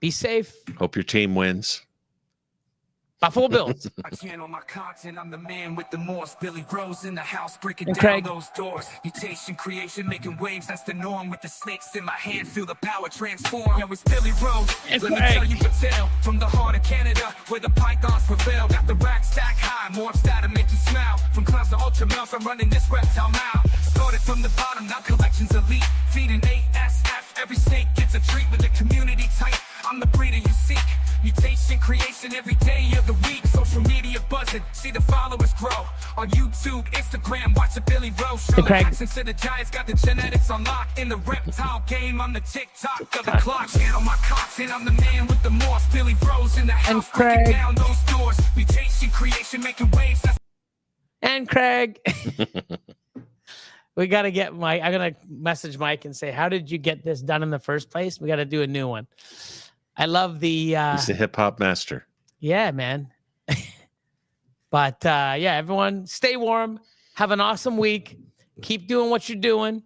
Be safe. Hope your team wins. Buffalo Bills. I channel my content. I'm the man with the Morse. Billy Rose in the house breaking down those doors. Mutation, creation, making waves. That's the norm. With the snakes in my hand, feel the power transform. Yo, it's Billy Rose. Let me tell you a tale from the heart of Canada, where the pythons prevail. Got the rack stack high, morphs that'll make you smile. From clowns to ultra males, I'm running this reptile now. Started from the bottom, now collections elite. Feeding ASF, every snake gets a treat with the community tight. I'm the breeder you seek. Mutation, creation, every day of the week. Social media buzzing, see the followers grow. On YouTube, Instagram, watch the Billy Rose show. Since the Giants got the genetics on lock. In the reptile game, I'm the TikTok of the clock. Channel my content, I'm the man with the Morse. Billy Rose in the house, breaking down those doors. We creation, making waves. And Craig. We got to get Mike. I'm going to message Mike and say, how did you get this done in the first place? We got to do a new one. I love the... He's the hip-hop master. Yeah, man. But yeah, everyone stay warm. Have an awesome week. Keep doing what you're doing.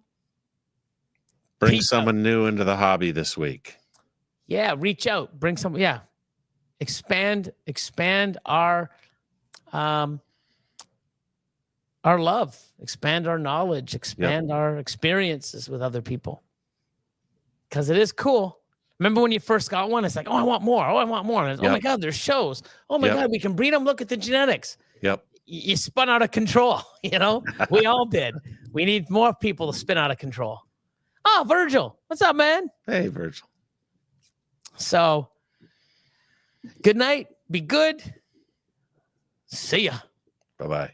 Bring Peace someone new into the hobby this week. Yeah, reach out. Bring some. Yeah, expand our love, expand our knowledge, expand our experiences with other people. Because it is cool. Remember when you first got one? It's like, oh, I want more. Oh, I want more. And, oh my God, there's shows. Oh my God, we can breed them. Look at the genetics. Yep. You spun out of control. You know, we all did. We need more people to spin out of control. Oh, Virgil, what's up, man? Hey, Virgil. So, good night. Be good. See ya. Bye-bye.